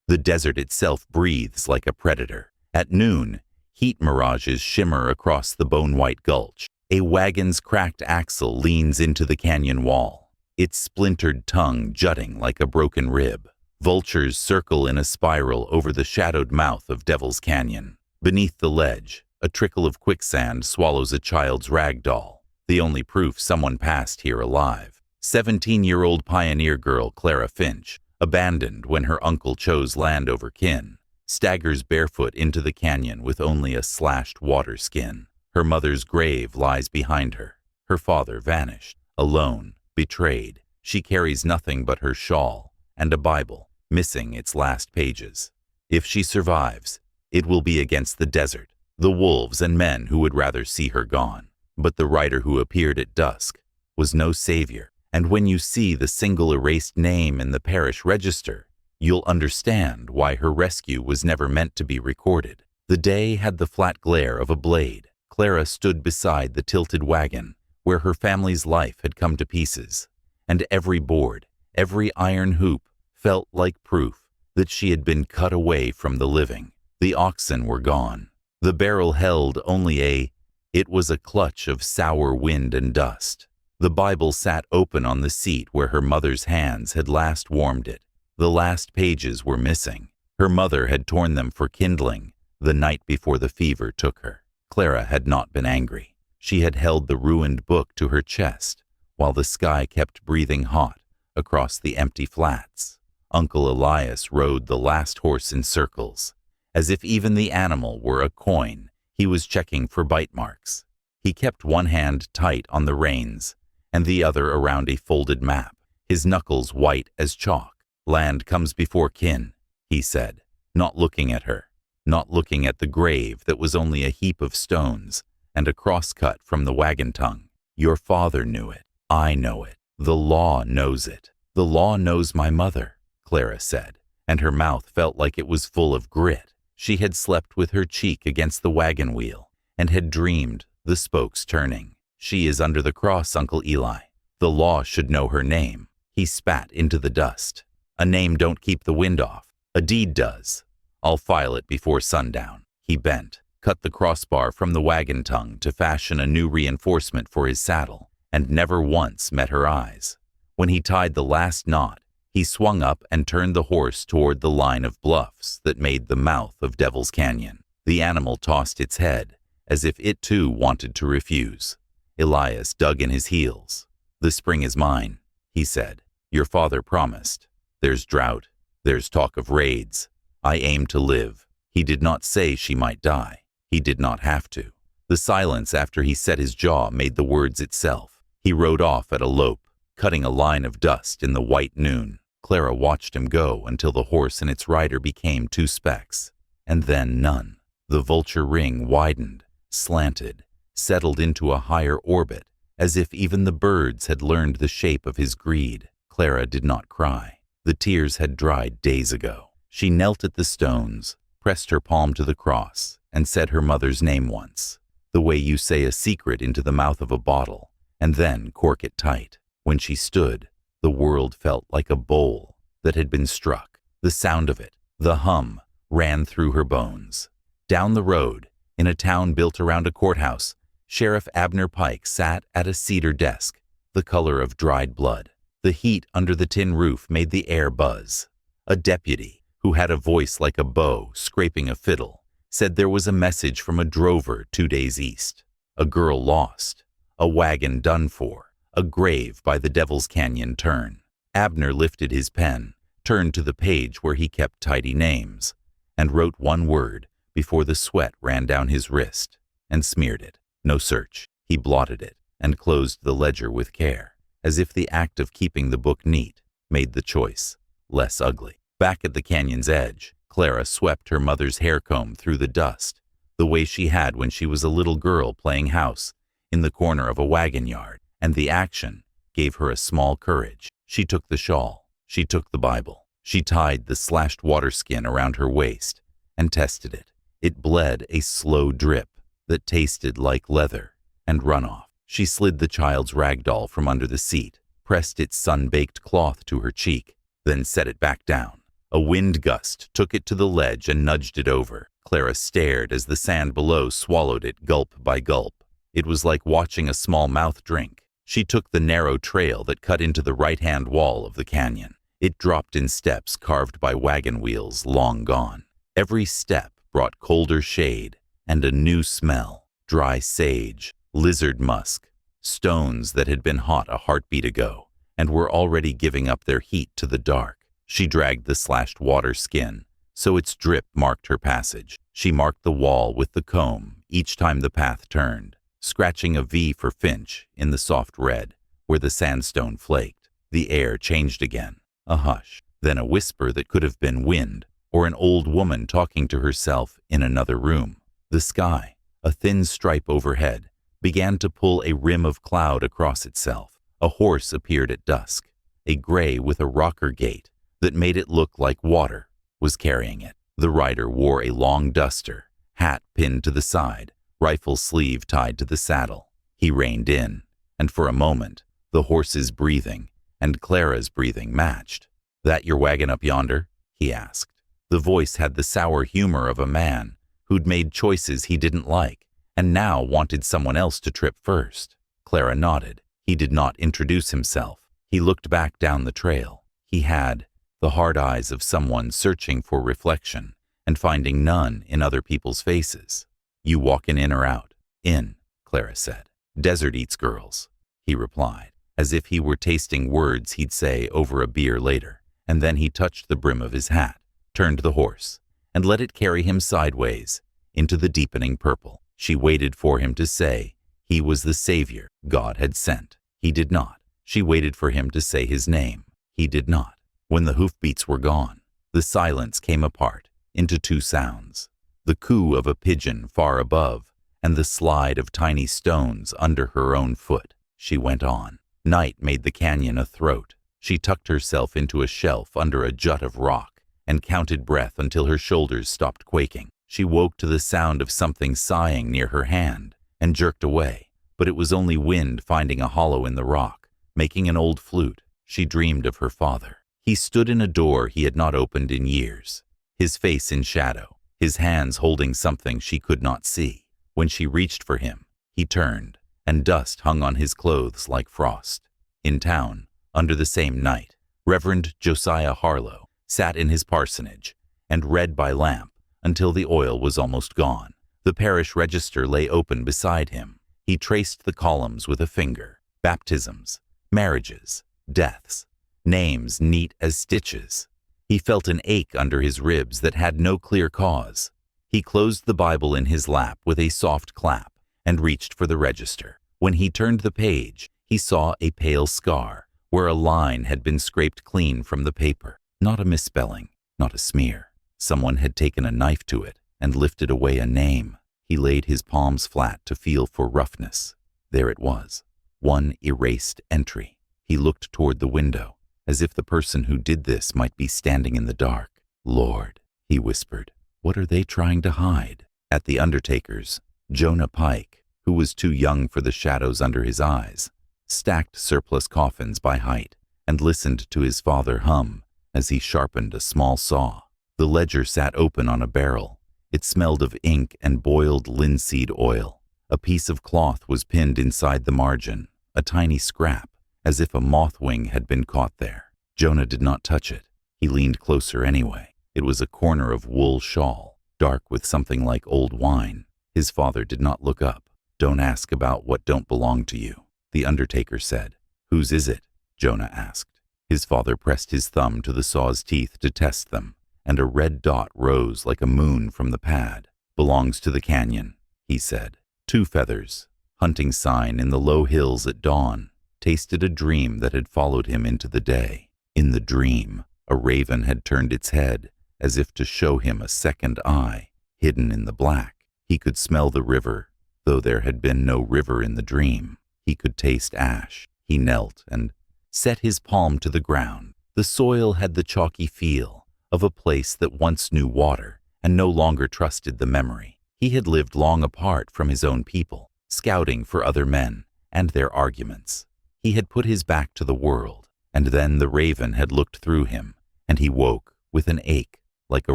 The desert itself breathes like a predator. At noon, heat mirages shimmer across the bone-white gulch. A wagon's cracked axle leans into the canyon wall, its splintered tongue jutting like a broken rib. Vultures circle in a spiral over the shadowed mouth of Devil's Canyon. Beneath the ledge, a trickle of quicksand swallows a child's rag doll, the only proof someone passed here alive. 17-year-old pioneer girl Clara Finch, abandoned when her uncle chose land over kin, staggers barefoot into the canyon with only a slashed water skin. Her mother's grave lies behind her. Her father vanished, alone, betrayed. She carries nothing but her shawl and a Bible, missing its last pages. If she survives, it will be against the desert, the wolves and men who would rather see her gone. But the writer who appeared at dusk was no savior, and when you see the single erased name in the parish register, you'll understand why her rescue was never meant to be recorded. The day had the flat glare of a blade. Clara stood beside the tilted wagon, where her family's life had come to pieces, and every board, every iron hoop, felt like proof that she had been cut away from the living. The oxen were gone. The barrel held only it was a clutch of sour wind and dust. The Bible sat open on the seat where her mother's hands had last warmed it. The last pages were missing. Her mother had torn them for kindling the night before the fever took her. Clara had not been angry. She had held the ruined book to her chest while the sky kept breathing hot across the empty flats. Uncle Elias rode the last horse in circles. As if even the animal were a coin, he was checking for bite marks. He kept one hand tight on the reins and the other around a folded map, his knuckles white as chalk. "Land comes before kin," he said, not looking at her, not looking at the grave that was only a heap of stones and a crosscut from the wagon tongue. "Your father knew it. I know it. The law knows it. The law knows my mother," Clara said, and her mouth felt like it was full of grit. She had slept with her cheek against the wagon wheel and had dreamed the spokes turning. "She is under the cross, Uncle Eli. The law should know her name." He spat into the dust. "A name don't keep the wind off. A deed does. I'll file it before sundown." He bent, cut the crossbar from the wagon tongue to fashion a new reinforcement for his saddle, and never once met her eyes. When he tied the last knot, he swung up and turned the horse toward the line of bluffs that made the mouth of Devil's Canyon. The animal tossed its head, as if it too wanted to refuse. Elias dug in his heels. "The spring is mine," he said. "Your father promised. There's drought. There's talk of raids. I aim to live." He did not say she might die. He did not have to. The silence after he set his jaw made the words itself. He rode off at a lope, cutting a line of dust in the white noon. Clara watched him go until the horse and its rider became two specks, and then none. The vulture ring widened, slanted, settled into a higher orbit, as if even the birds had learned the shape of his greed. Clara did not cry. The tears had dried days ago. She knelt at the stones, pressed her palm to the cross, and said her mother's name once, the way you say a secret into the mouth of a bottle, and then cork it tight. When she stood, the world felt like a bowl that had been struck. The sound of it, the hum, ran through her bones. Down the road, in a town built around a courthouse, Sheriff Abner Pike sat at a cedar desk, the color of dried blood. The heat under the tin roof made the air buzz. A deputy, who had a voice like a bow scraping a fiddle, said there was a message from a drover 2 days east. A girl lost, a wagon done for, a grave by the Devil's Canyon turn. Abner lifted his pen, turned to the page where he kept tidy names, and wrote one word before the sweat ran down his wrist, and smeared it. No search. He blotted it and closed the ledger with care, as if the act of keeping the book neat made the choice less ugly. Back at the canyon's edge, Clara swept her mother's hair comb through the dust, the way she had when she was a little girl playing house in the corner of a wagon yard, and the action gave her a small courage. She took the shawl. She took the Bible. She tied the slashed water skin around her waist and tested it. It bled a slow drip that tasted like leather and runoff. She slid the child's rag doll from under the seat, pressed its sun-baked cloth to her cheek, then set it back down. A wind gust took it to the ledge and nudged it over. Clara stared as the sand below swallowed it gulp by gulp. It was like watching a small mouth drink. She took the narrow trail that cut into the right-hand wall of the canyon. It dropped in steps carved by wagon wheels long gone. Every step brought colder shade and a new smell: dry sage, lizard musk, stones that had been hot a heartbeat ago and were already giving up their heat to the dark. She dragged the slashed water skin, so its drip marked her passage. She marked the wall with the comb each time the path turned, scratching a V for Finch in the soft red where the sandstone flaked. The air changed again, a hush, then a whisper that could have been wind or an old woman talking to herself in another room. The sky, a thin stripe overhead, began to pull a rim of cloud across itself. A horse appeared at dusk, a gray with a rocker gait that made it look like water was carrying it. The rider wore a long duster, hat pinned to the side, rifle sleeve tied to the saddle. He reined in, and for a moment, the horse's breathing and Clara's breathing matched. "That your wagon up yonder?" he asked. The voice had the sour humor of a man who'd made choices he didn't like and now wanted someone else to trip first. Clara nodded. He did not introduce himself. He looked back down the trail. He had the hard eyes of someone searching for reflection and finding none in other people's faces. "You walking in or out?" "In," Clara said. "Desert eats girls," he replied, as if he were tasting words he'd say over a beer later. And then he touched the brim of his hat, turned the horse, and let it carry him sideways into the deepening purple. She waited for him to say he was the savior God had sent. He did not. She waited for him to say his name. He did not. When the hoofbeats were gone, the silence came apart into two sounds: the coo of a pigeon far above and the slide of tiny stones under her own foot. She went on. Night made the canyon a throat. She tucked herself into a shelf under a jut of rock and counted breath until her shoulders stopped quaking. She woke to the sound of something sighing near her hand and jerked away, but it was only wind finding a hollow in the rock, making an old flute. She dreamed of her father. He stood in a door he had not opened in years, his face in shadow, his hands holding something she could not see. When she reached for him, he turned, and dust hung on his clothes like frost. In town, under the same night, Reverend Josiah Harlow sat in his parsonage and read by lamp until the oil was almost gone. The parish register lay open beside him. He traced the columns with a finger: baptisms, marriages, deaths, names neat as stitches. He felt an ache under his ribs that had no clear cause. He closed the Bible in his lap with a soft clap and reached for the register. When he turned the page, he saw a pale scar where a line had been scraped clean from the paper. Not a misspelling, not a smear. Someone had taken a knife to it and lifted away a name. He laid his palms flat to feel for roughness. There it was, one erased entry. He looked toward the window, as if the person who did this might be standing in the dark. "Lord," he whispered, "what are they trying to hide?" At the undertaker's, Jonah Pike, who was too young for the shadows under his eyes, stacked surplus coffins by height and listened to his father hum as he sharpened a small saw. The ledger sat open on a barrel. It smelled of ink and boiled linseed oil. A piece of cloth was pinned inside the margin, a tiny scrap, as if a moth wing had been caught there. Jonah did not touch it. He leaned closer anyway. It was a corner of wool shawl, dark with something like old wine. His father did not look up. "Don't ask about what don't belong to you," the undertaker said. "Whose is it?" Jonah asked. His father pressed his thumb to the saw's teeth to test them, and a red dot rose like a moon from the pad. "Belongs to the canyon," he said. "Two feathers, hunting sign in the low hills at dawn, tasted a dream that had followed him into the day. In the dream, a raven had turned its head, as if to show him a second eye, hidden in the black. He could smell the river, though there had been no river in the dream. He could taste ash. He knelt and set his palm to the ground. The soil had the chalky feel of a place that once knew water and no longer trusted the memory. He had lived long apart from his own people, scouting for other men and their arguments. He had put his back to the world, and then the raven had looked through him, and he woke with an ache, like a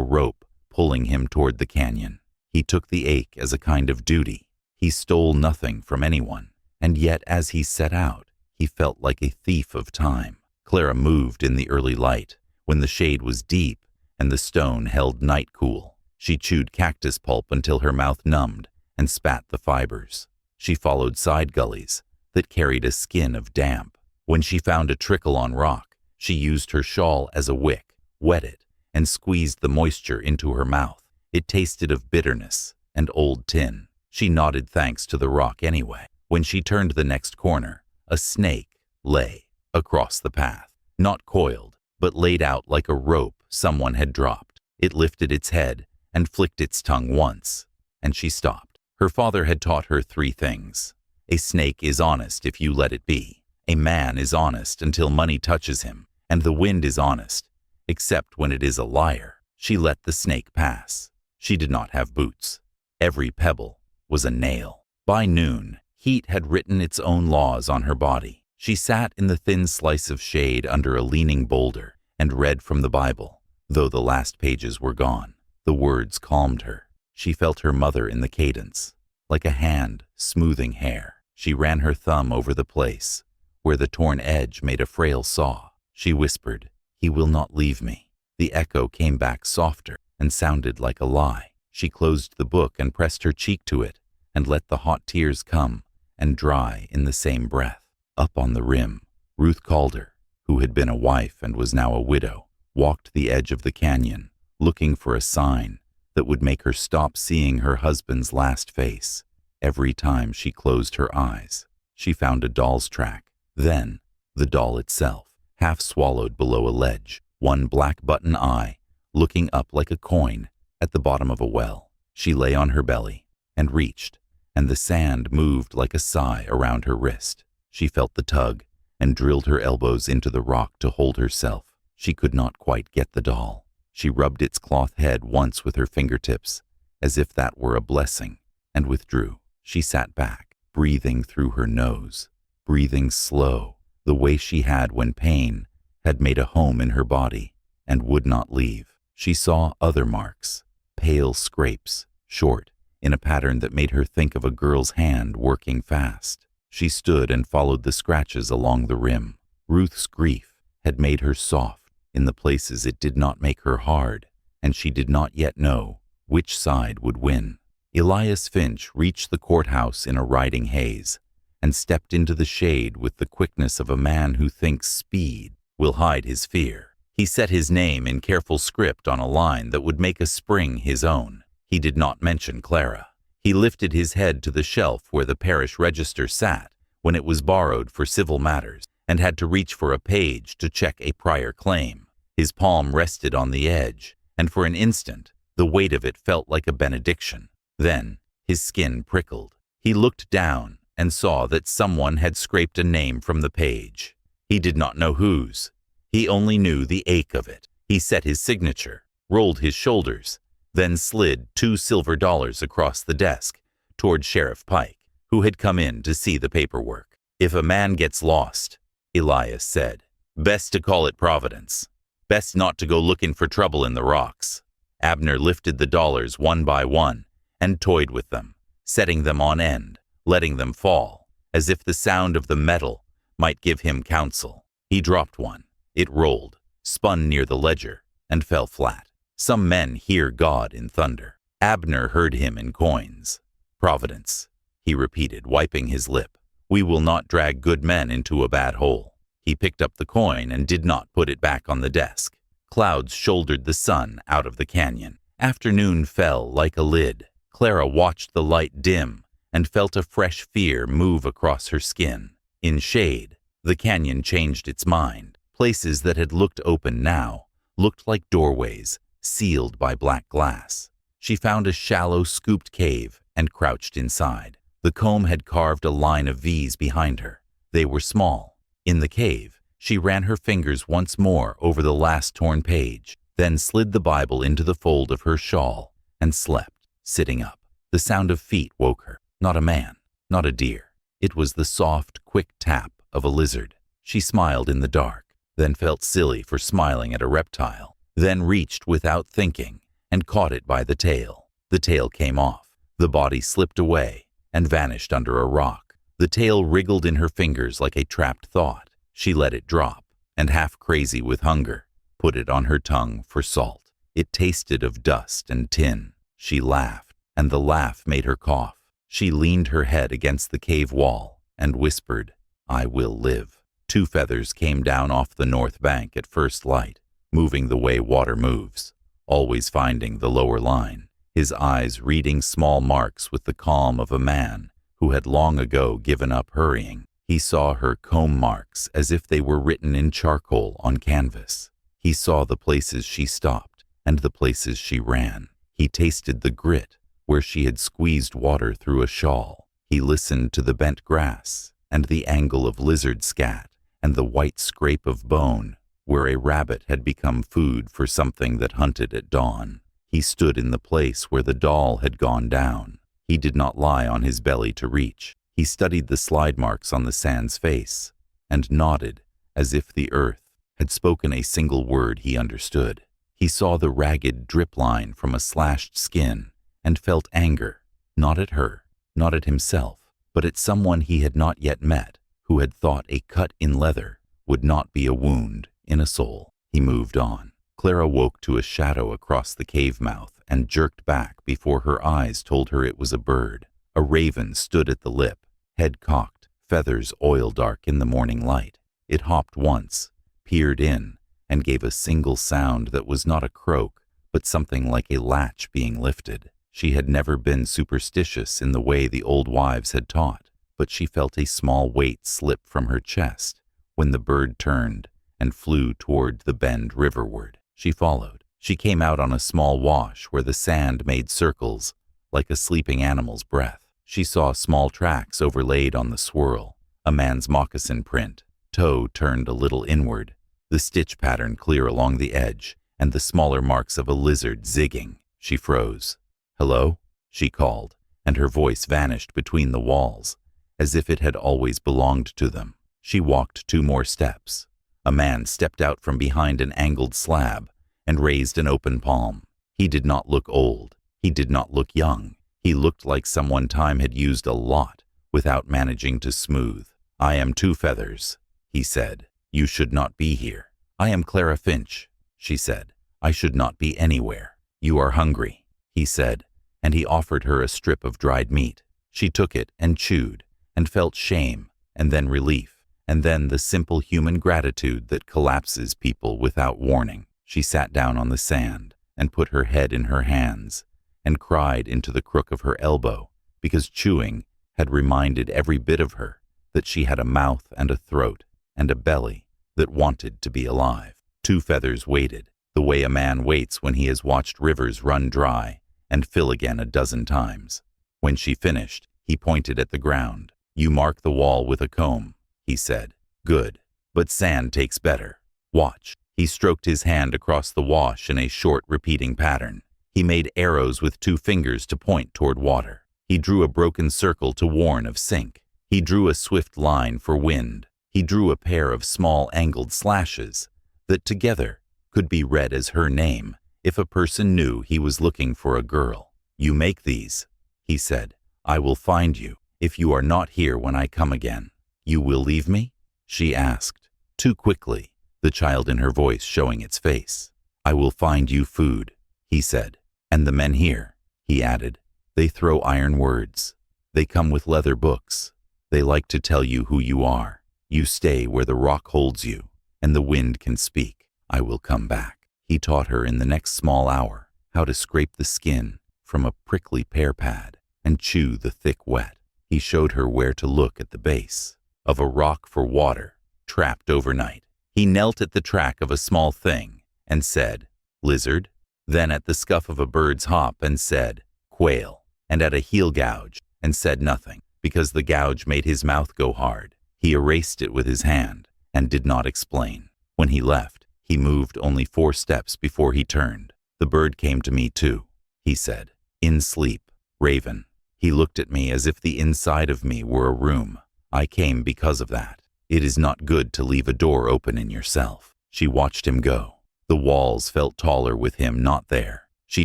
rope, pulling him toward the canyon. He took the ache as a kind of duty. He stole nothing from anyone, and yet as he set out, he felt like a thief of time. Clara moved in the early light, when the shade was deep and the stone held night cool. She chewed cactus pulp until her mouth numbed and spat the fibers. She followed side gullies that carried a skin of damp. When she found a trickle on rock, she used her shawl as a wick, wet it, and squeezed the moisture into her mouth. It tasted of bitterness and old tin. She nodded thanks to the rock anyway. When she turned the next corner, a snake lay across the path, not coiled, but laid out like a rope someone had dropped. It lifted its head and flicked its tongue once, and she stopped. Her father had taught her 3 things. A snake is honest if you let it be. A man is honest until money touches him, and the wind is honest, except when it is a liar. She let the snake pass. She did not have boots. Every pebble was a nail. By noon, heat had written its own laws on her body. She sat in the thin slice of shade under a leaning boulder and read from the Bible. Though the last pages were gone, the words calmed her. She felt her mother in the cadence, like a hand smoothing hair. She ran her thumb over the place where the torn edge made a frail saw. She whispered, "He will not leave me." The echo came back softer and sounded like a lie. She closed the book and pressed her cheek to it and let the hot tears come and dry in the same breath. Up on the rim, Ruth Calder, who had been a wife and was now a widow, walked the edge of the canyon, looking for a sign that would make her stop seeing her husband's last face. Every time she closed her eyes, she found a doll's track. Then, the doll itself, half swallowed below a ledge, one black button eye, looking up like a coin at the bottom of a well. She lay on her belly and reached, and the sand moved like a sigh around her wrist. She felt the tug and drilled her elbows into the rock to hold herself. She could not quite get the doll. She rubbed its cloth head once with her fingertips, as if that were a blessing, and withdrew. She sat back, breathing through her nose, breathing slow, the way she had when pain had made a home in her body and would not leave. She saw other marks, pale scrapes, short, in a pattern that made her think of a girl's hand working fast. She stood and followed the scratches along the rim. Ruth's grief had made her soft in the places it did not make her hard, and she did not yet know which side would win. Elias Finch reached the courthouse in a riding haze and stepped into the shade with the quickness of a man who thinks speed will hide his fear. He set his name in careful script on a line that would make a spring his own. He did not mention Clara. He lifted his head to the shelf where the parish register sat when it was borrowed for civil matters and had to reach for a page to check a prior claim. His palm rested on the edge, and for an instant, the weight of it felt like a benediction. Then, his skin prickled. He looked down and saw that someone had scraped a name from the page. He did not know whose. He only knew the ache of it. He set his signature, rolled his shoulders, then slid $2 silver across the desk toward Sheriff Pike, who had come in to see the paperwork. "If a man gets lost," Elias said, "best to call it Providence. Best not to go looking for trouble in the rocks." Abner lifted the dollars one by one and toyed with them, setting them on end, letting them fall, as if the sound of the metal might give him counsel. He dropped one. It rolled, spun near the ledger, and fell flat. Some men hear God in thunder. Abner heard him in coins. "Providence," he repeated, wiping his lip. "We will not drag good men into a bad hole." He picked up the coin and did not put it back on the desk. Clouds shouldered the sun out of the canyon. Afternoon fell like a lid. Clara watched the light dim and felt a fresh fear move across her skin. In shade, the canyon changed its mind. Places that had looked open now looked like doorways, sealed by black glass. She found a shallow, scooped cave and crouched inside. The comb had carved a line of V's behind her. They were small. In the cave, she ran her fingers once more over the last torn page, then slid the Bible into the fold of her shawl and slept, sitting up. The sound of feet woke her. Not a man, not a deer. It was the soft, quick tap of a lizard. She smiled in the dark, then felt silly for smiling at a reptile. then reached without thinking and caught it by the tail. The tail came off. The body slipped away and vanished under a rock. The tail wriggled in her fingers like a trapped thought. She let it drop, and half crazy with hunger, put it on her tongue for salt. It tasted of dust and tin. She laughed, and the laugh made her cough. She leaned her head against the cave wall and whispered, "I will live." Two Feathers came down off the north bank at first light, moving the way water moves, always finding the lower line, his eyes reading small marks with the calm of a man who had long ago given up hurrying. He saw her comb marks as if they were written in charcoal on canvas. He saw the places she stopped and the places she ran. He tasted the grit where she had squeezed water through a shawl. He listened to the bent grass and the angle of lizard scat and the white scrape of bone where a rabbit had become food for something that hunted at dawn. He stood in the place where the doll had gone down. He did not lie on his belly to reach. He studied the slide marks on the sand's face and nodded as if the earth had spoken a single word he understood. He saw the ragged drip line from a slashed skin and felt anger, not at her, not at himself, but at someone he had not yet met, who had thought a cut in leather would not be a wound in a soul. He moved on. Clara woke to a shadow across the cave mouth and jerked back before her eyes told her it was a bird. A raven stood at the lip, head cocked, feathers oil-dark in the morning light. It hopped once, peered in, and gave a single sound that was not a croak, but something like a latch being lifted. She had never been superstitious in the way the old wives had taught, but she felt a small weight slip from her chest when the bird turned and flew toward the bend riverward. She followed. She came out on a small wash where the sand made circles like a sleeping animal's breath. She saw small tracks overlaid on the swirl, a man's moccasin print, toe turned a little inward, the stitch pattern clear along the edge, and the smaller marks of a lizard zigging. She froze. "Hello?" she called, and her voice vanished between the walls, as if it had always belonged to them. She walked 2 more steps. A man stepped out from behind an angled slab and raised an open palm. He did not look old. He did not look young. He looked like someone time had used a lot without managing to smooth. "I am Two Feathers," he said. "You should not be here." "I am Clara Finch," she said. "I should not be anywhere." "You are hungry," he said, and he offered her a strip of dried meat. She took it and chewed, and felt shame, and then relief, and then the simple human gratitude that collapses people without warning. She sat down on the sand and put her head in her hands and cried into the crook of her elbow because chewing had reminded every bit of her that she had a mouth and a throat and a belly that wanted to be alive. Two Feathers waited, the way a man waits when he has watched rivers run dry and fill again a dozen times. When she finished, he pointed at the ground. "You mark the wall with a comb," he said. "Good, but sand takes better. Watch." He stroked his hand across the wash in a short repeating pattern. He made arrows with 2 fingers to point toward water. He drew a broken circle to warn of sink. He drew a swift line for wind. He drew a pair of small angled slashes that together could be read as her name if a person knew he was looking for a girl. "You make these," he said. "I will find you if you are not here when I come again." "You will leave me?" she asked, too quickly, the child in her voice showing its face. "I will find you food," he said. "And the men here," he added, "they throw iron words. They come with leather books. They like to tell you who you are. You stay where the rock holds you, and the wind can speak. I will come back." He taught her in the next small hour how to scrape the skin from a prickly pear pad and chew the thick wet. He showed her where to look at the base of a rock for water, trapped overnight. He knelt at the track of a small thing and said, "Lizard," then at the scuff of a bird's hop and said, "Quail," and at a heel gouge and said nothing, because the gouge made his mouth go hard. He erased it with his hand and did not explain. When he left, he moved only 4 steps before he turned. "The bird came to me too," he said, "in sleep, Raven. He looked at me as if the inside of me were a room. I came because of that. It is not good to leave a door open in yourself." She watched him go. The walls felt taller with him not there. She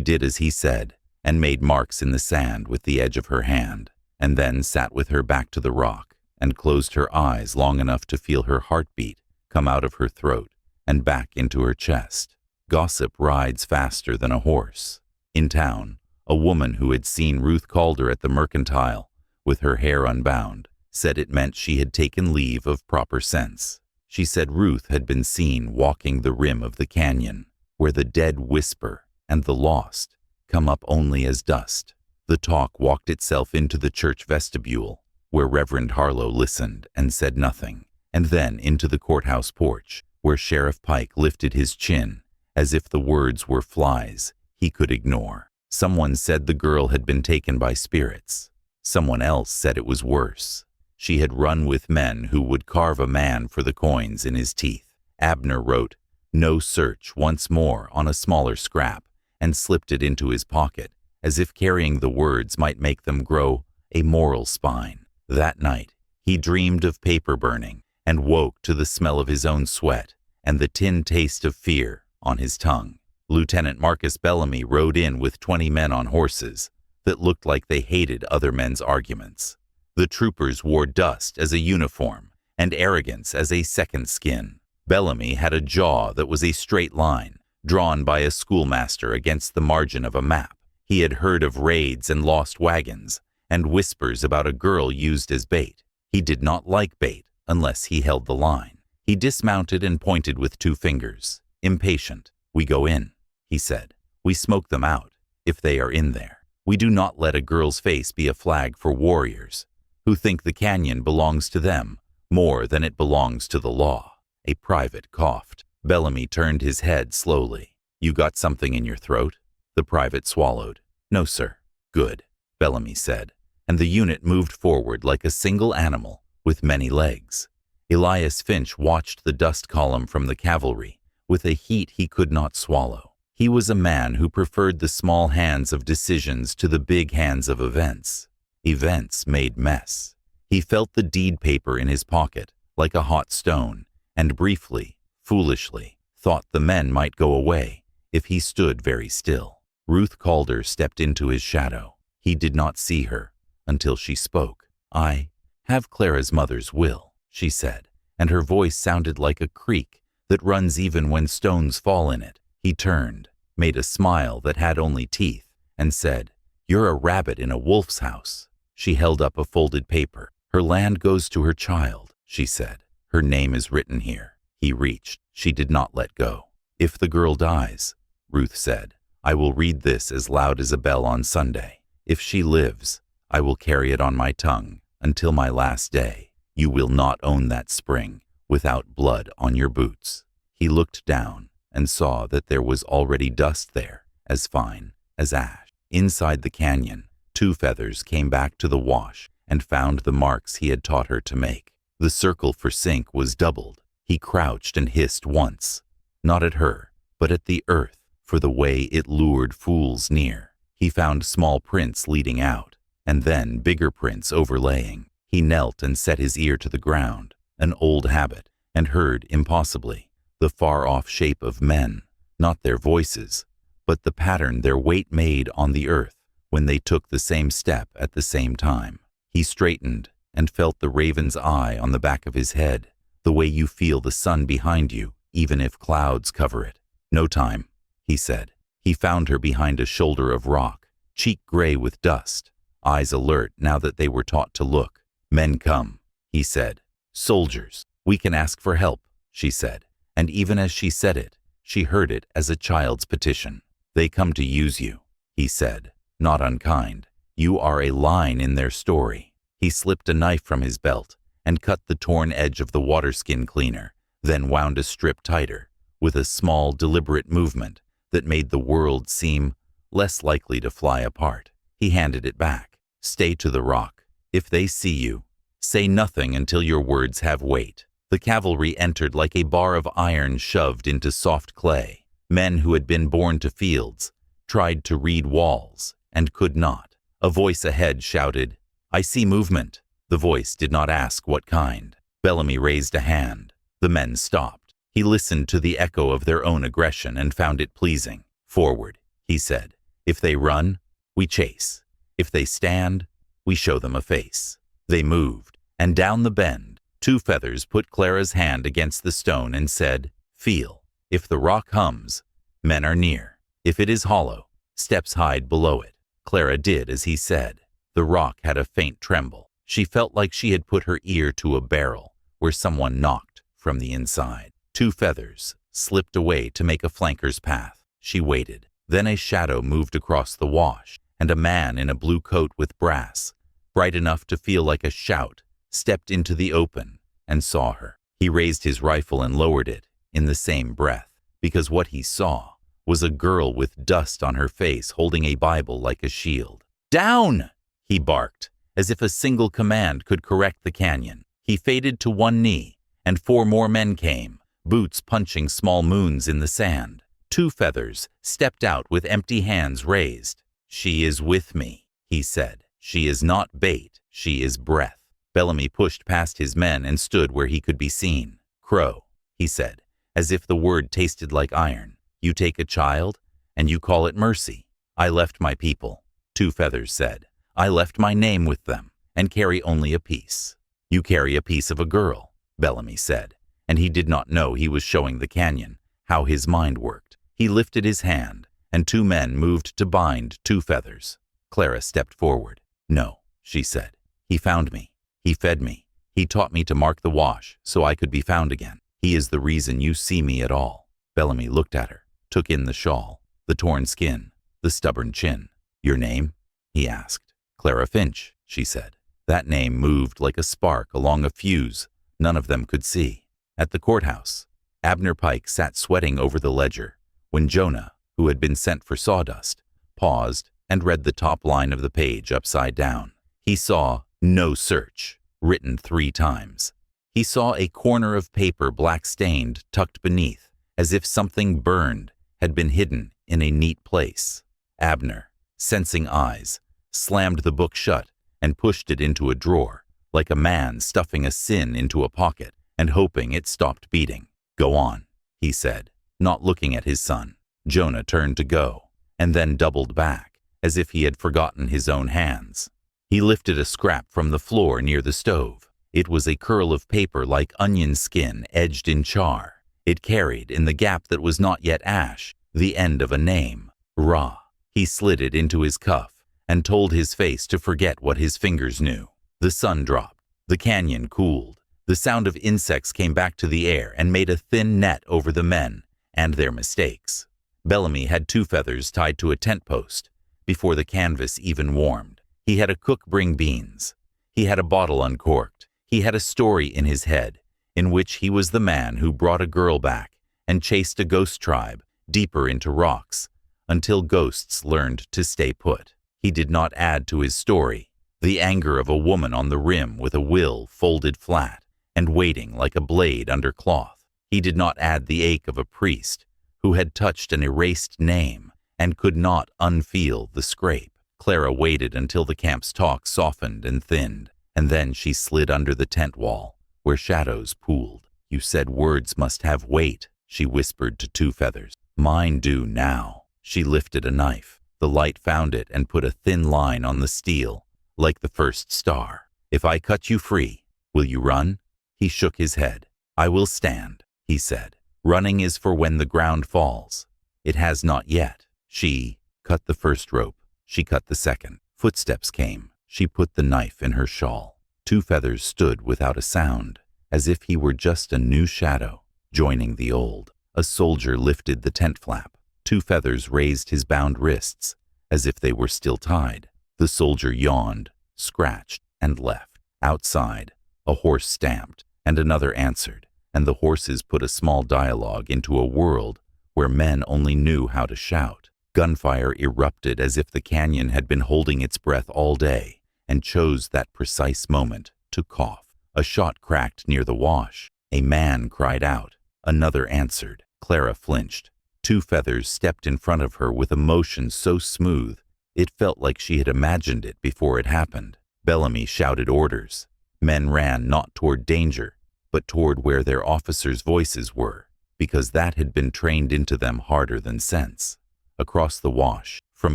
did as he said, and made marks in the sand with the edge of her hand, and then sat with her back to the rock, and closed her eyes long enough to feel her heartbeat come out of her throat and back into her chest. Gossip rides faster than a horse. In town, a woman who had seen Ruth Calder at the Mercantile, with her hair unbound, said it meant she had taken leave of proper sense. She said Ruth had been seen walking the rim of the canyon, where the dead whisper and the lost come up only as dust. The talk walked itself into the church vestibule, where Reverend Harlow listened and said nothing, and then into the courthouse porch, where Sheriff Pike lifted his chin, as if the words were flies he could ignore. Someone said the girl had been taken by spirits. Someone else said it was worse. She had run with men who would carve a man for the coins in his teeth. Abner wrote, "No search" once more on a smaller scrap, and slipped it into his pocket, as if carrying the words might make them grow a moral spine. That night, he dreamed of paper burning, and woke to the smell of his own sweat and the tin taste of fear on his tongue. Lieutenant Marcus Bellamy rode in with 20 men on horses that looked like they hated other men's arguments. The troopers wore dust as a uniform and arrogance as a second skin. Bellamy had a jaw that was a straight line, drawn by a schoolmaster against the margin of a map. He had heard of raids and lost wagons, and whispers about a girl used as bait. He did not like bait unless he held the line. He dismounted and pointed with 2 fingers. Impatient. "We go in," he said. "We smoke them out, if they are in there. We do not let a girl's face be a flag for warriors who think the canyon belongs to them more than it belongs to the law." A private coughed. Bellamy turned his head slowly. "You got something in your throat?" The private swallowed. "No, sir." "Good," Bellamy said, and the unit moved forward like a single animal with many legs. Elias Finch watched the dust column from the cavalry with a heat he could not swallow. He was a man who preferred the small hands of decisions to the big hands of events. Events made mess. He felt the deed paper in his pocket like a hot stone, and briefly, foolishly, thought the men might go away if he stood very still. Ruth Calder stepped into his shadow. He did not see her until she spoke. "I have Clara's mother's will," she said, and her voice sounded like a creek that runs even when stones fall in it. He turned, made a smile that had only teeth, and said, "You're a rabbit in a wolf's house." She held up a folded paper. "Her land goes to her child," she said. "Her name is written here." He reached. She did not let go. "If the girl dies," Ruth said, "I will read this as loud as a bell on Sunday. If she lives, I will carry it on my tongue until my last day. You will not own that spring without blood on your boots." He looked down and saw that there was already dust there, as fine as ash. Inside the canyon, 2 feathers came back to the wash and found the marks he had taught her to make. The circle for sink was doubled. He crouched and hissed once, not at her, but at the earth, for the way it lured fools near. He found small prints leading out, and then bigger prints overlaying. He knelt and set his ear to the ground, an old habit, and heard, impossibly, the far-off shape of men, not their voices, but the pattern their weight made on the earth when they took the same step at the same time. He straightened and felt the raven's eye on the back of his head, the way you feel the sun behind you, even if clouds cover it. "No time," he said. He found her behind a shoulder of rock, cheek gray with dust, eyes alert now that they were taught to look. "Men come," he said. "Soldiers. We can ask for help," she said, and even as she said it, she heard it as a child's petition. "They come to use you," he said, not unkind. "You are a line in their story." He slipped a knife from his belt and cut the torn edge of the waterskin cleaner, then wound a strip tighter, with a small, deliberate movement that made the world seem less likely to fly apart. He handed it back. "Stay to the rock. If they see you, say nothing until your words have weight." The cavalry entered like a bar of iron shoved into soft clay. Men who had been born to fields tried to read walls and could not. A voice ahead shouted, "I see movement." The voice did not ask what kind. Bellamy raised a hand. The men stopped. He listened to the echo of their own aggression and found it pleasing. "Forward," he said. "If they run, we chase. If they stand, we show them a face." They moved, and down the bend, Two Feathers put Clara's hand against the stone and said, "Feel. If the rock hums, men are near. If it is hollow, steps hide below it." Clara did as he said. The rock had a faint tremble. She felt like she had put her ear to a barrel where someone knocked from the inside. Two Feathers slipped away to make a flanker's path. She waited. Then a shadow moved across the wash, and a man in a blue coat with brass, bright enough to feel like a shout, stepped into the open and saw her. He raised his rifle and lowered it in the same breath, because what he saw was a girl with dust on her face holding a Bible like a shield. "Down!" he barked, as if a single command could correct the canyon. He faded to one knee, and 4 more men came, boots punching small moons in the sand. Two Feathers stepped out with empty hands raised. "She is with me," he said. "She is not bait, she is breath." Bellamy pushed past his men and stood where he could be seen. "Crow," he said, as if the word tasted like iron. "You take a child, and you call it mercy." "I left my people," Two Feathers said. "I left my name with them, and carry only a piece." "You carry a piece of a girl," Bellamy said, and he did not know he was showing the canyon how his mind worked. He lifted his hand, and 2 men moved to bind Two Feathers. Clara stepped forward. "No," she said. "He found me. He fed me. He taught me to mark the wash so I could be found again. He is the reason you see me at all." Bellamy looked at her, took in the shawl, the torn skin, the stubborn chin. "Your name?" he asked. "Clara Finch," she said. That name moved like a spark along a fuse none of them could see. At the courthouse, Abner Pike sat sweating over the ledger when Jonah, who had been sent for sawdust, paused and read the top line of the page upside down. He saw "No search" written 3 times. He saw a corner of paper black-stained tucked beneath, as if something burned had been hidden in a neat place. Abner, sensing eyes, slammed the book shut and pushed it into a drawer, like a man stuffing a sin into a pocket and hoping it stopped beating. "Go on," he said, not looking at his son. Jonah turned to go, and then doubled back, as if he had forgotten his own hands. He lifted a scrap from the floor near the stove. It was a curl of paper like onion skin edged in char. It carried, in the gap that was not yet ash, the end of a name, Ra. He slid it into his cuff and told his face to forget what his fingers knew. The sun dropped. The canyon cooled. The sound of insects came back to the air and made a thin net over the men and their mistakes. Bellamy had Two Feathers tied to a tent post before the canvas even warmed. He had a cook bring beans. He had a bottle uncorked. He had a story in his head in which he was the man who brought a girl back and chased a ghost tribe deeper into rocks until ghosts learned to stay put. He did not add to his story the anger of a woman on the rim with a will folded flat and waiting like a blade under cloth. He did not add the ache of a priest who had touched an erased name and could not unfeel the scrape. Clara waited until the camp's talk softened and thinned, and then she slid under the tent wall, where shadows pooled. "You said words must have weight," she whispered to Two Feathers. "Mine do now." She lifted a knife. The light found it and put a thin line on the steel, like the first star. "If I cut you free, will you run?" He shook his head. "I will stand," he said. "Running is for when the ground falls. It has not yet." She cut the first rope. She cut the second. Footsteps came. She put the knife in her shawl. Two Feathers stood without a sound, as if he were just a new shadow, joining the old. A soldier lifted the tent flap. Two Feathers raised his bound wrists, as if they were still tied. The soldier yawned, scratched, and left. Outside, a horse stamped, and another answered, and the horses put a small dialogue into a world where men only knew how to shout. Gunfire erupted as if the canyon had been holding its breath all day and chose that precise moment to cough. A shot cracked near the wash. A man cried out. Another answered. Clara flinched. Two Feathers stepped in front of her with a motion so smooth it felt like she had imagined it before it happened. Bellamy shouted orders. Men ran not toward danger, but toward where their officers' voices were. because that had been trained into them harder than sense. Across the wash, from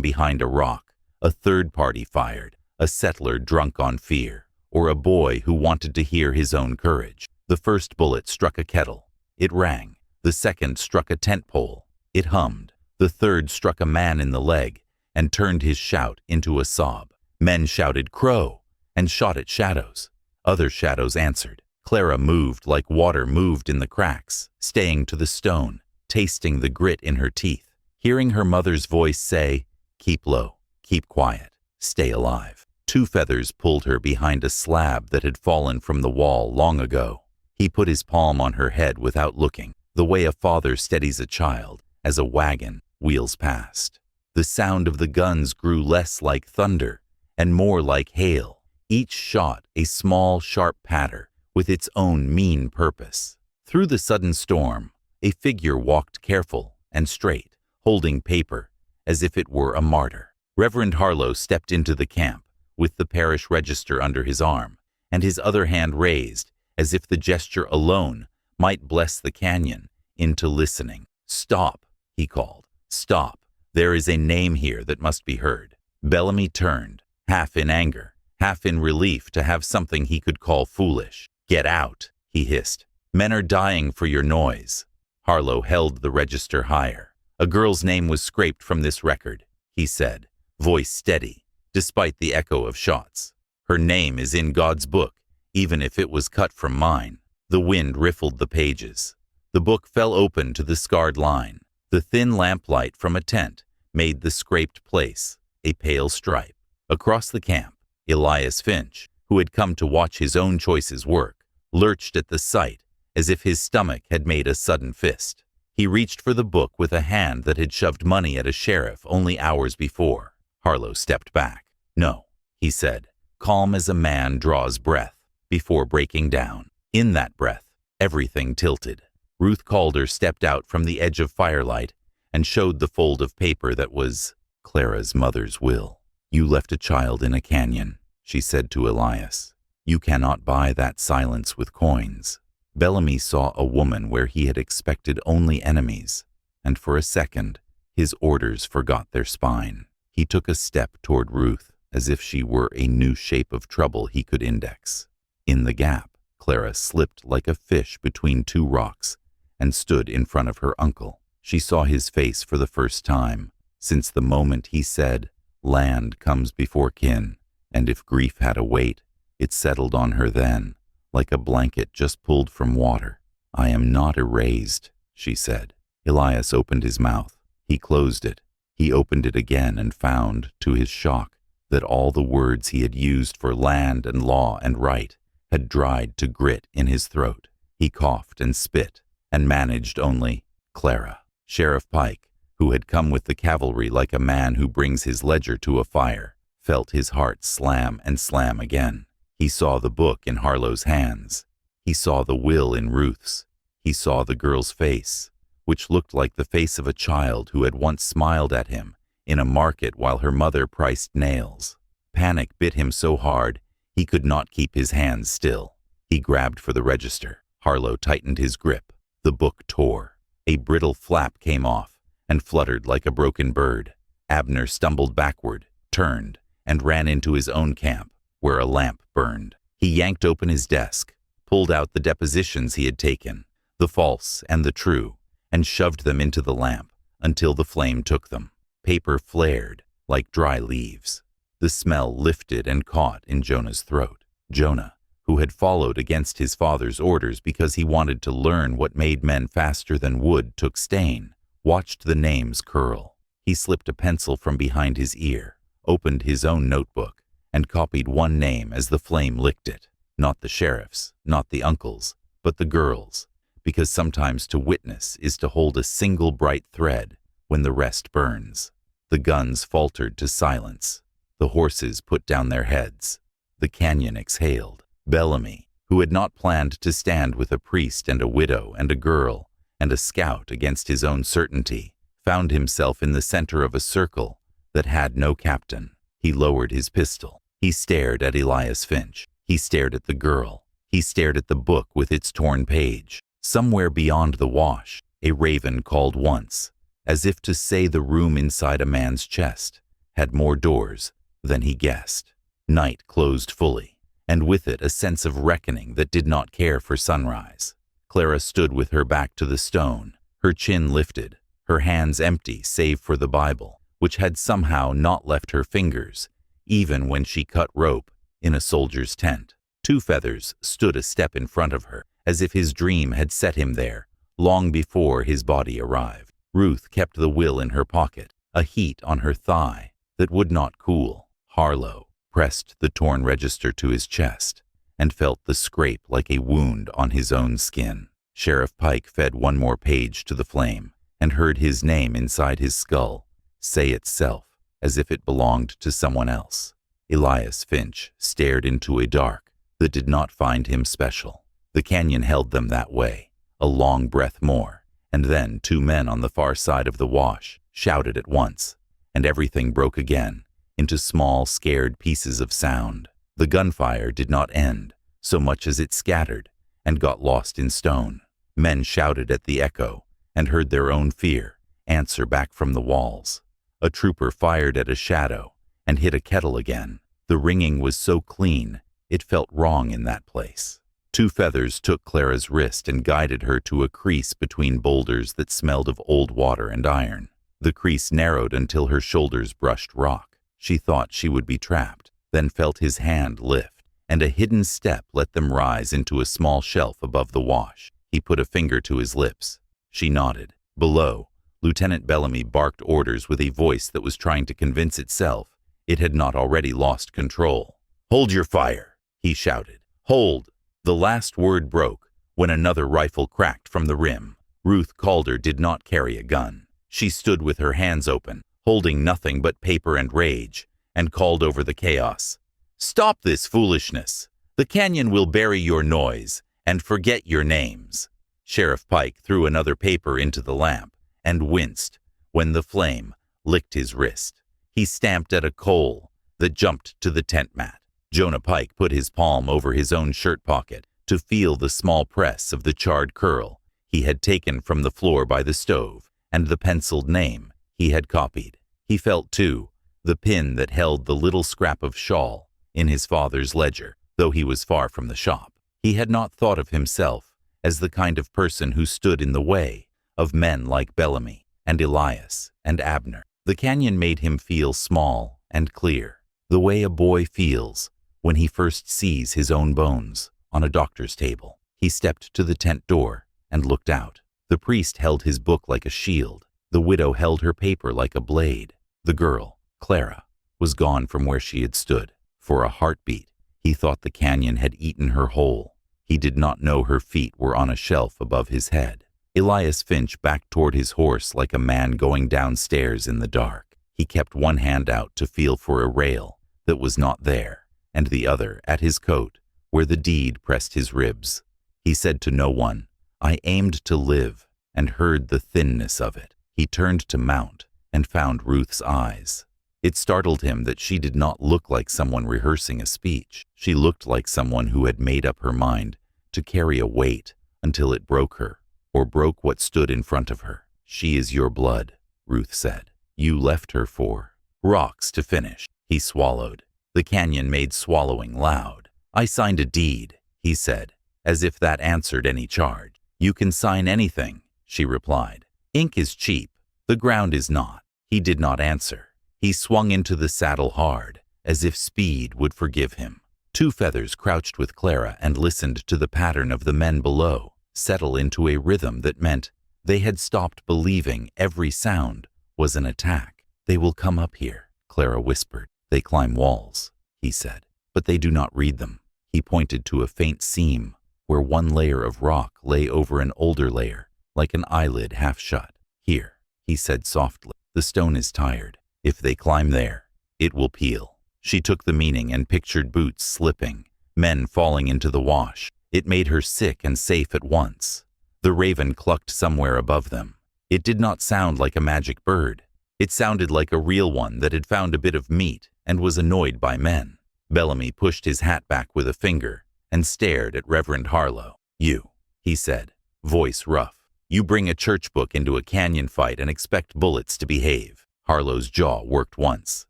behind a rock, a third party fired, a settler drunk on fear, or a boy who wanted to hear his own courage. The first bullet struck a kettle. It rang. The second struck a tent pole. It hummed. The third struck a man in the leg and turned his shout into a sob. Men shouted, "Crow!" and shot at shadows. Other shadows answered. Clara moved like water moved in the cracks, staying to the stone, tasting the grit in her teeth, hearing her mother's voice say, "Keep low, keep quiet, stay alive." Two feathers pulled her behind a slab that had fallen from the wall long ago. He put his palm on her head without looking, the way a father steadies a child as a wagon wheels past. The sound of the guns grew less like thunder and more like hail, each shot a small, sharp patter with its own mean purpose. Through the sudden storm, a figure walked careful and straight, holding paper as if it were a martyr. Reverend Harlow stepped into the camp with the parish register under his arm and his other hand raised as if the gesture alone might bless the canyon into listening. "Stop," he called. "Stop. There is a name here that must be heard." Bellamy turned, half in anger, half in relief to have something he could call foolish. "Get out," he hissed. "Men are dying for your noise." Harlow held the register higher. "A girl's name was scraped from this record," he said, voice steady, despite the echo of shots. "Her name is in God's book, even if it was cut from mine." The wind riffled the pages. The book fell open to the scarred line. The thin lamplight from a tent made the scraped place a pale stripe. Across the camp, Elias Finch, who had come to watch his own choices work, lurched at the sight as if his stomach had made a sudden fist. He reached for the book with a hand that had shoved money at a sheriff only hours before. Harlow stepped back. "No," he said, calm as a man draws breath before breaking down. In that breath, everything tilted. Ruth Calder stepped out from the edge of firelight and showed the fold of paper that was Clara's mother's will. "You left a child in a canyon," she said to Elias. "You cannot buy that silence with coins." Bellamy saw a woman where he had expected only enemies, and for a second, his orders forgot their spine. He took a step toward Ruth, as if she were a new shape of trouble he could index. In the gap, Clara slipped like a fish between two rocks and stood in front of her uncle. She saw his face for the first time since the moment he said, "Land comes before kin," and if grief had a weight, it settled on her then, like a blanket just pulled from water. "I am not erased," she said. Elias opened his mouth. He closed it. He opened it again and found, to his shock, that all the words he had used for land and law and right had dried to grit in his throat. He coughed and spit and managed only, "Clara." Sheriff Pike, who had come with the cavalry like a man who brings his ledger to a fire, felt his heart slam and slam again. He saw the book in Harlow's hands. He saw the will in Ruth's. He saw the girl's face, which looked like the face of a child who had once smiled at him in a market while her mother priced nails. Panic bit him so hard he could not keep his hands still. He grabbed for the register. Harlow tightened his grip. The book tore. A brittle flap came off and fluttered like a broken bird. Abner stumbled backward, turned, and ran into his own camp, where a lamp burned. He yanked open his desk, pulled out the depositions he had taken, the false and the true, and shoved them into the lamp until the flame took them. Paper flared like dry leaves. The smell lifted and caught in Jonah's throat. Jonah, who had followed against his father's orders because he wanted to learn what made men faster than wood took stain, watched the names curl. He slipped a pencil from behind his ear, opened his own notebook, and copied one name as the flame licked it. Not the sheriff's, not the uncle's, but the girl's, because sometimes to witness is to hold a single bright thread when the rest burns. The guns faltered to silence. The horses put down their heads. The canyon exhaled. Bellamy, who had not planned to stand with a priest and a widow and a girl and a scout against his own certainty, found himself in the center of a circle that had no captain. He lowered his pistol. He stared at Elias Finch. He stared at the girl. He stared at the book with its torn page. Somewhere beyond the wash, A raven called once, as if to say the room inside a man's chest had more doors than he guessed. Night closed fully, and with it a sense of reckoning that did not care for sunrise. Clara stood with her back to the stone, her chin lifted, her hands empty save for the Bible, which had somehow not left her fingers, even when she cut rope in a soldier's tent. Two Feathers stood a step in front of her, as if his dream had set him there, long before his body arrived. Ruth kept the will in her pocket, a heat on her thigh that would not cool. Harlow pressed the torn register to his chest and felt the scrape like a wound on his own skin. Sheriff Pike fed one more page to the flame and heard his name inside his skull say itself as if it belonged to someone else. Elias Finch stared into a dark that did not find him special. The canyon held them that way. A long breath more, and then two men on the far side of the wash shouted at once, and everything broke again into small, scared pieces of sound. The gunfire did not end, so much as it scattered and got lost in stone. Men shouted at the echo and heard their own fear answer back from the walls. A trooper fired at a shadow and hit a kettle again. The ringing was so clean, it felt wrong in that place. Two Feathers took Clara's wrist and guided her to a crease between boulders that smelled of old water and iron. The crease narrowed until her shoulders brushed rock. She thought she would be trapped, then felt his hand lift, and a hidden step let them rise into a small shelf above the wash. He put a finger to his lips. She nodded. Below, Lieutenant Bellamy barked orders with a voice that was trying to convince itself it had not already lost control. "Hold your fire," he shouted. "Hold." The last word broke when another rifle cracked from the rim. Ruth Calder did not carry a gun. She stood with her hands open, holding nothing but paper and rage, and called over the chaos. "Stop this foolishness. The canyon will bury your noise and forget your names." Sheriff Pike threw another paper into the lamp and winced when the flame licked his wrist. He stamped at a coal that jumped to the tent mat. Jonah Pike put his palm over his own shirt pocket to feel the small press of the charred curl he had taken from the floor by the stove and the penciled name he had copied. He felt, too, the pin that held the little scrap of shawl in his father's ledger, though he was far from the shop. He had not thought of himself as the kind of person who stood in the way of men like Bellamy and Elias and Abner. The canyon made him feel small and clear, the way a boy feels when he first sees his own bones on a doctor's table. He stepped to the tent door and looked out. The priest held his book like a shield. The widow held her paper like a blade. The girl, Clara, was gone from where she had stood. For a heartbeat, he thought the canyon had eaten her whole. He did not know her feet were on a shelf above his head. Elias Finch backed toward his horse like a man going downstairs in the dark. He kept one hand out to feel for a rail that was not there, and the other at his coat, where the deed pressed his ribs. He said to no one, "I aimed to live," and heard the thinness of it. He turned to mount and found Ruth's eyes. It startled him that she did not look like someone rehearsing a speech. She looked like someone who had made up her mind to carry a weight until it broke her, or broke what stood in front of her. "She is your blood," Ruth said. "You left her for rocks to finish." He swallowed. The canyon made swallowing loud. "I signed a deed," he said, as if that answered any charge. "You can sign anything," she replied. "Ink is cheap. The ground is not." He did not answer. He swung into the saddle hard, as if speed would forgive him. Two Feathers crouched with Clara and listened to the pattern of the men below settle into a rhythm that meant they had stopped believing every sound was an attack. "They will come up here," Clara whispered. "They climb walls," he said, "but they do not read them." He pointed to a faint seam where one layer of rock lay over an older layer, like an eyelid half shut. "Here," he said softly, "the stone is tired. If they climb there, it will peel." She took the meaning and pictured boots slipping, men falling into the wash. It made her sick and safe at once. The raven clucked somewhere above them. It did not sound like a magic bird. It sounded like a real one that had found a bit of meat and was annoyed by men. Bellamy pushed his hat back with a finger and stared at Reverend Harlow. "You," he said, voice rough. You bring a church book into a canyon fight and expect bullets to behave. Harlow's jaw worked once.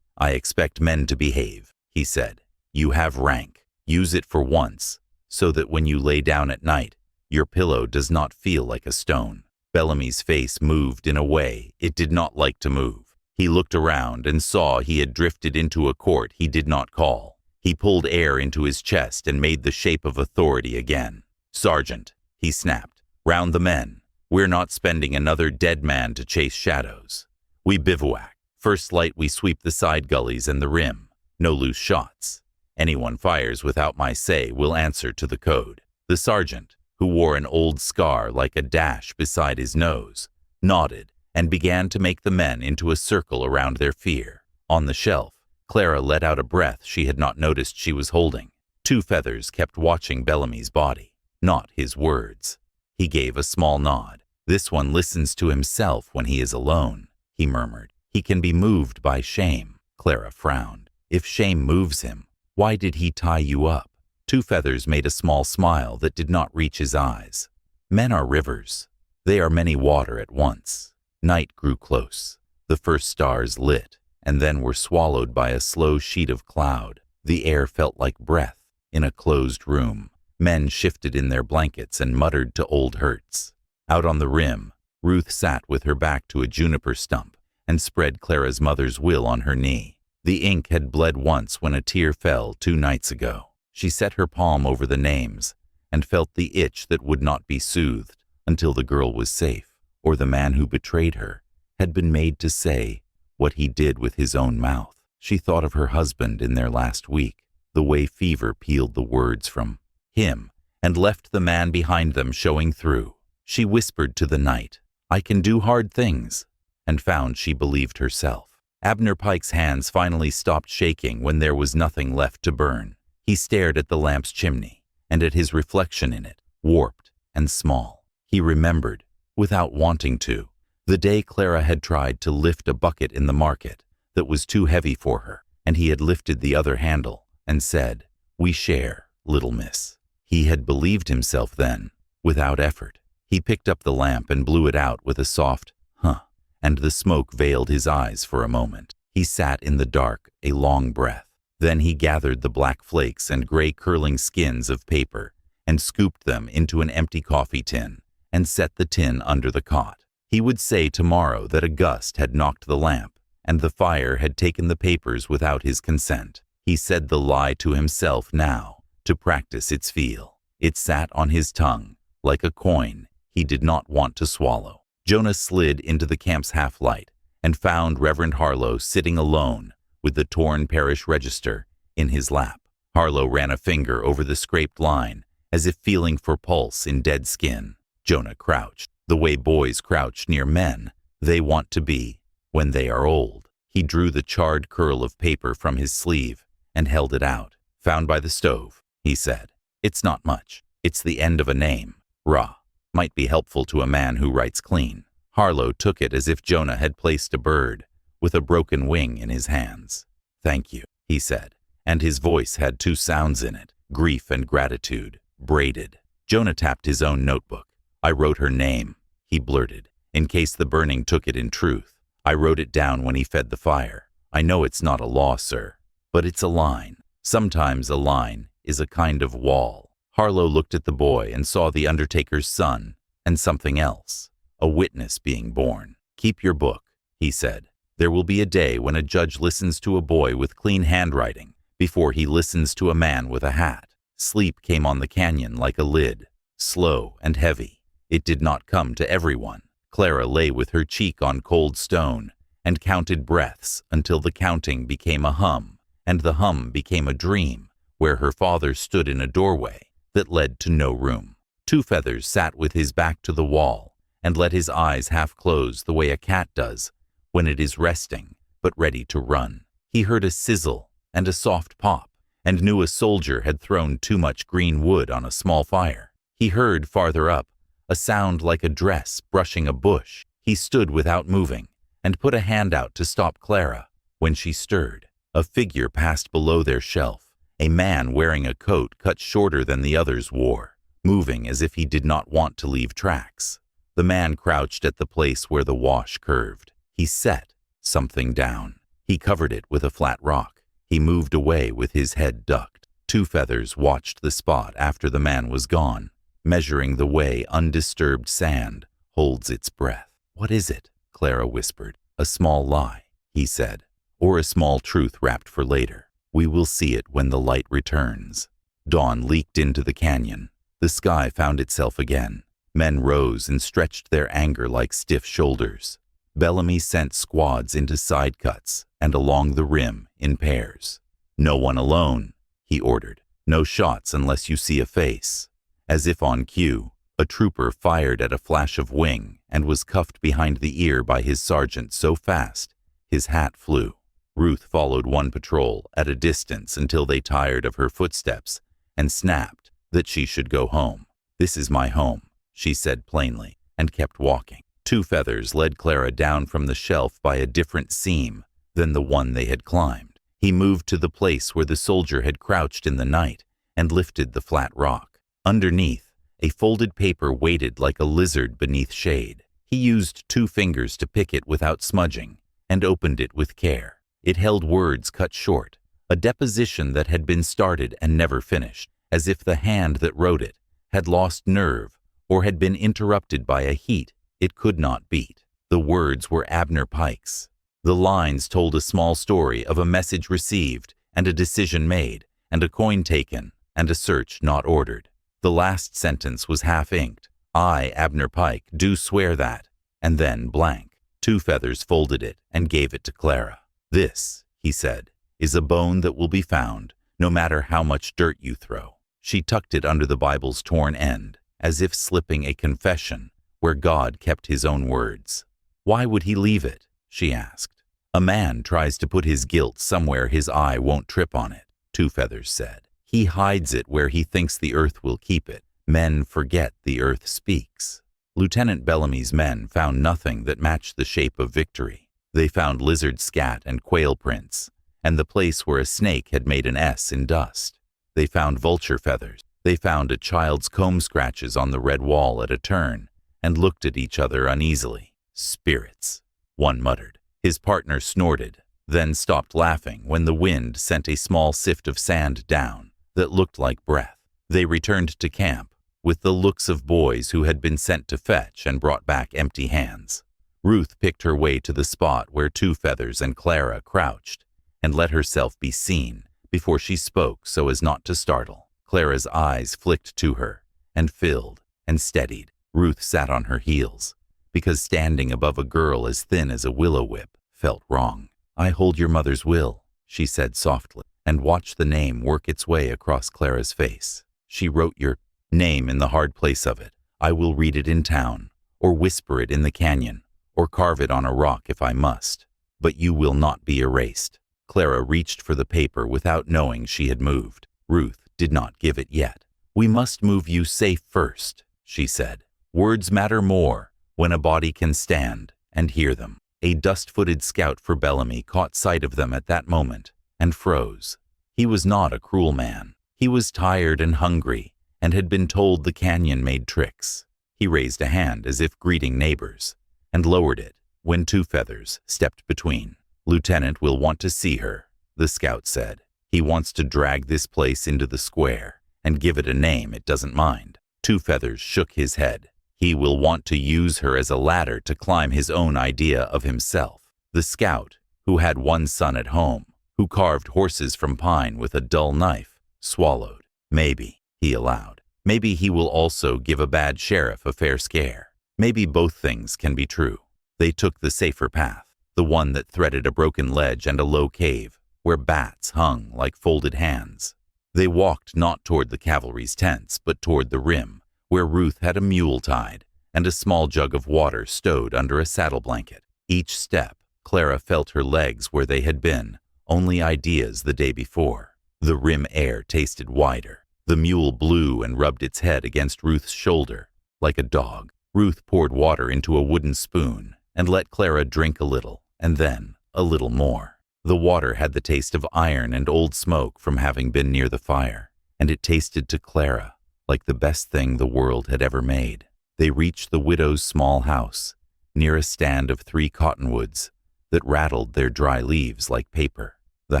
I expect men to behave, he said. You have rank. Use it for once, so that when you lay down at night, your pillow does not feel like a stone. Bellamy's face moved in a way it did not like to move. He looked around and saw he had drifted into a court he did not call. He pulled air into his chest and made the shape of authority again. Sergeant, he snapped, round the men. We're not spending another dead man to chase shadows. We bivouac. First light we sweep the side gullies and the rim. No loose shots. Anyone fires without my say will answer to the code. The sergeant, who wore an old scar like a dash beside his nose, nodded and began to make the men into a circle around their fear. On the shelf, Clara let out a breath she had not noticed she was holding. Two feathers kept watching Bellamy's body, not his words. He gave a small nod. This one listens to himself when he is alone, he murmured. He can be moved by shame. Clara frowned. If shame moves him, why did he tie you up? Two feathers made a small smile that did not reach his eyes. Men are rivers. They are many water at once. Night grew close. The first stars lit, and then were swallowed by a slow sheet of cloud. The air felt like breath in a closed room. Men shifted in their blankets and muttered to old hurts. Out on the rim, Ruth sat with her back to a juniper stump and spread Clara's mother's will on her knee. The ink had bled once when a tear fell 2 nights ago. She set her palm over the names and felt the itch that would not be soothed until the girl was safe, or the man who betrayed her had been made to say what he did with his own mouth. She thought of her husband in their last week, the way fever peeled the words from him and left the man behind them showing through. She whispered to the night, I can do hard things, and found she believed herself. Abner Pike's hands finally stopped shaking when there was nothing left to burn. He stared at the lamp's chimney and at his reflection in it, warped and small. He remembered, without wanting to, the day Clara had tried to lift a bucket in the market that was too heavy for her, and he had lifted the other handle and said, We share, little miss. He had believed himself then, without effort. He picked up the lamp and blew it out with a soft, huh, and the smoke veiled his eyes for a moment. He sat in the dark, a long breath. Then he gathered the black flakes and gray curling skins of paper and scooped them into an empty coffee tin and set the tin under the cot. He would say tomorrow that a gust had knocked the lamp and the fire had taken the papers without his consent. He said the lie to himself now, to practice its feel. It sat on his tongue, like a coin he did not want to swallow. Jonah slid into the camp's half-light and found Reverend Harlow sitting alone with the torn parish register in his lap. Harlow ran a finger over the scraped line, as if feeling for pulse in dead skin. Jonah crouched, the way boys crouch near men they want to be when they are old. He drew the charred curl of paper from his sleeve and held it out. Found by the stove, he said. It's not much. It's the end of a name. Ra. Might be helpful to a man who writes clean. Harlow took it as if Jonah had placed a bird with a broken wing in his hands. Thank you, he said, and his voice had 2 sounds in it, grief and gratitude, braided. Jonah tapped his own notebook. I wrote her name, he blurted, in case the burning took it in truth. I wrote it down when he fed the fire. I know it's not a law, sir, but it's a line. Sometimes a line is a kind of wall. Harlow looked at the boy and saw the undertaker's son and something else, a witness being born. Keep your book, he said. There will be a day when a judge listens to a boy with clean handwriting before he listens to a man with a hat. Sleep came on the canyon like a lid, slow and heavy. It did not come to everyone. Clara lay with her cheek on cold stone and counted breaths until the counting became a hum, and the hum became a dream, where her father stood in a doorway that led to no room. Two Feathers sat with his back to the wall and let his eyes half close the way a cat does when it is resting but ready to run. He heard a sizzle and a soft pop and knew a soldier had thrown too much green wood on a small fire. He heard farther up a sound like a dress brushing a bush. He stood without moving and put a hand out to stop Clara when she stirred. A figure passed below their shelf, a man wearing a coat cut shorter than the others wore, moving as if he did not want to leave tracks. The man crouched at the place where the wash curved. He set something down. He covered it with a flat rock. He moved away with his head ducked. Two Feathers watched the spot after the man was gone, measuring the way undisturbed sand holds its breath. "What is it?" Clara whispered. "A small lie," he said, "or a small truth wrapped for later. We will see it when the light returns." Dawn leaked into the canyon. The sky found itself again. Men rose and stretched their anger like stiff shoulders. Bellamy sent squads into side cuts and along the rim in pairs. "No one alone," he ordered. "No shots unless you see a face." As if on cue, a trooper fired at a flash of wing and was cuffed behind the ear by his sergeant so fast his hat flew. Ruth followed one patrol at a distance until they tired of her footsteps and snapped that she should go home. "This is my home," she said plainly, and kept walking. Two Feathers led Clara down from the shelf by a different seam than the one they had climbed. He moved to the place where the soldier had crouched in the night and lifted the flat rock. Underneath, a folded paper waited like a lizard beneath shade. He used 2 fingers to pick it without smudging and opened it with care. It held words cut short, a deposition that had been started and never finished, as if the hand that wrote it had lost nerve or had been interrupted by a heat it could not beat. The words were Abner Pike's. The lines told a small story of a message received and a decision made and a coin taken and a search not ordered. The last sentence was half-inked. "I, Abner Pike, do swear that," and then blank. Two Feathers folded it and gave it to Clara. "This," he said, "is a bone that will be found, no matter how much dirt you throw." She tucked it under the Bible's torn end, as if slipping a confession where God kept his own words. "Why would he leave it?" she asked. "A man tries to put his guilt somewhere his eye won't trip on it," Two Feathers said. "He hides it where he thinks the earth will keep it. Men forget the earth speaks." Lieutenant Bellamy's men found nothing that matched the shape of victory. They found lizard scat and quail prints, and the place where a snake had made an S in dust. They found vulture feathers. They found a child's comb scratches on the red wall at a turn, and looked at each other uneasily. "Spirits," one muttered. His partner snorted, then stopped laughing when the wind sent a small sift of sand down that looked like breath. They returned to camp with the looks of boys who had been sent to fetch and brought back empty hands. Ruth picked her way to the spot where Two Feathers and Clara crouched and let herself be seen before she spoke so as not to startle. Clara's eyes flicked to her and filled and steadied. Ruth sat on her heels because standing above a girl as thin as a willow whip felt wrong. "I hold your mother's will," she said softly, and watched the name work its way across Clara's face. "She wrote your name in the hard place of it. I will read it in town, or whisper it in the canyon, or carve it on a rock if I must. But you will not be erased." Clara reached for the paper without knowing she had moved. Ruth did not give it yet. "We must move you safe first," she said. "Words matter more when a body can stand and hear them." A dust-footed scout for Bellamy caught sight of them at that moment and froze. He was not a cruel man. He was tired and hungry and had been told the canyon made tricks. He raised a hand as if greeting neighbors and lowered it when Two Feathers stepped between. "Lieutenant will want to see her," the scout said. "He wants to drag this place into the square and give it a name it doesn't mind." Two Feathers shook his head. "He will want to use her as a ladder to climb his own idea of himself." The scout, who had one son at home, who carved horses from pine with a dull knife, swallowed. "Maybe," he allowed. "Maybe he will also give a bad sheriff a fair scare. Maybe both things can be true." They took the safer path, the one that threaded a broken ledge and a low cave, where bats hung like folded hands. They walked not toward the cavalry's tents, but toward the rim, where Ruth had a mule tied and a small jug of water stowed under a saddle blanket. Each step, Clara felt her legs where they had been, only ideas the day before. The rim air tasted wider. The mule blew and rubbed its head against Ruth's shoulder, like a dog. Ruth poured water into a wooden spoon and let Clara drink a little, and then a little more. The water had the taste of iron and old smoke from having been near the fire, and it tasted to Clara like the best thing the world had ever made. They reached the widow's small house, near a stand of 3 cottonwoods that rattled their dry leaves like paper. The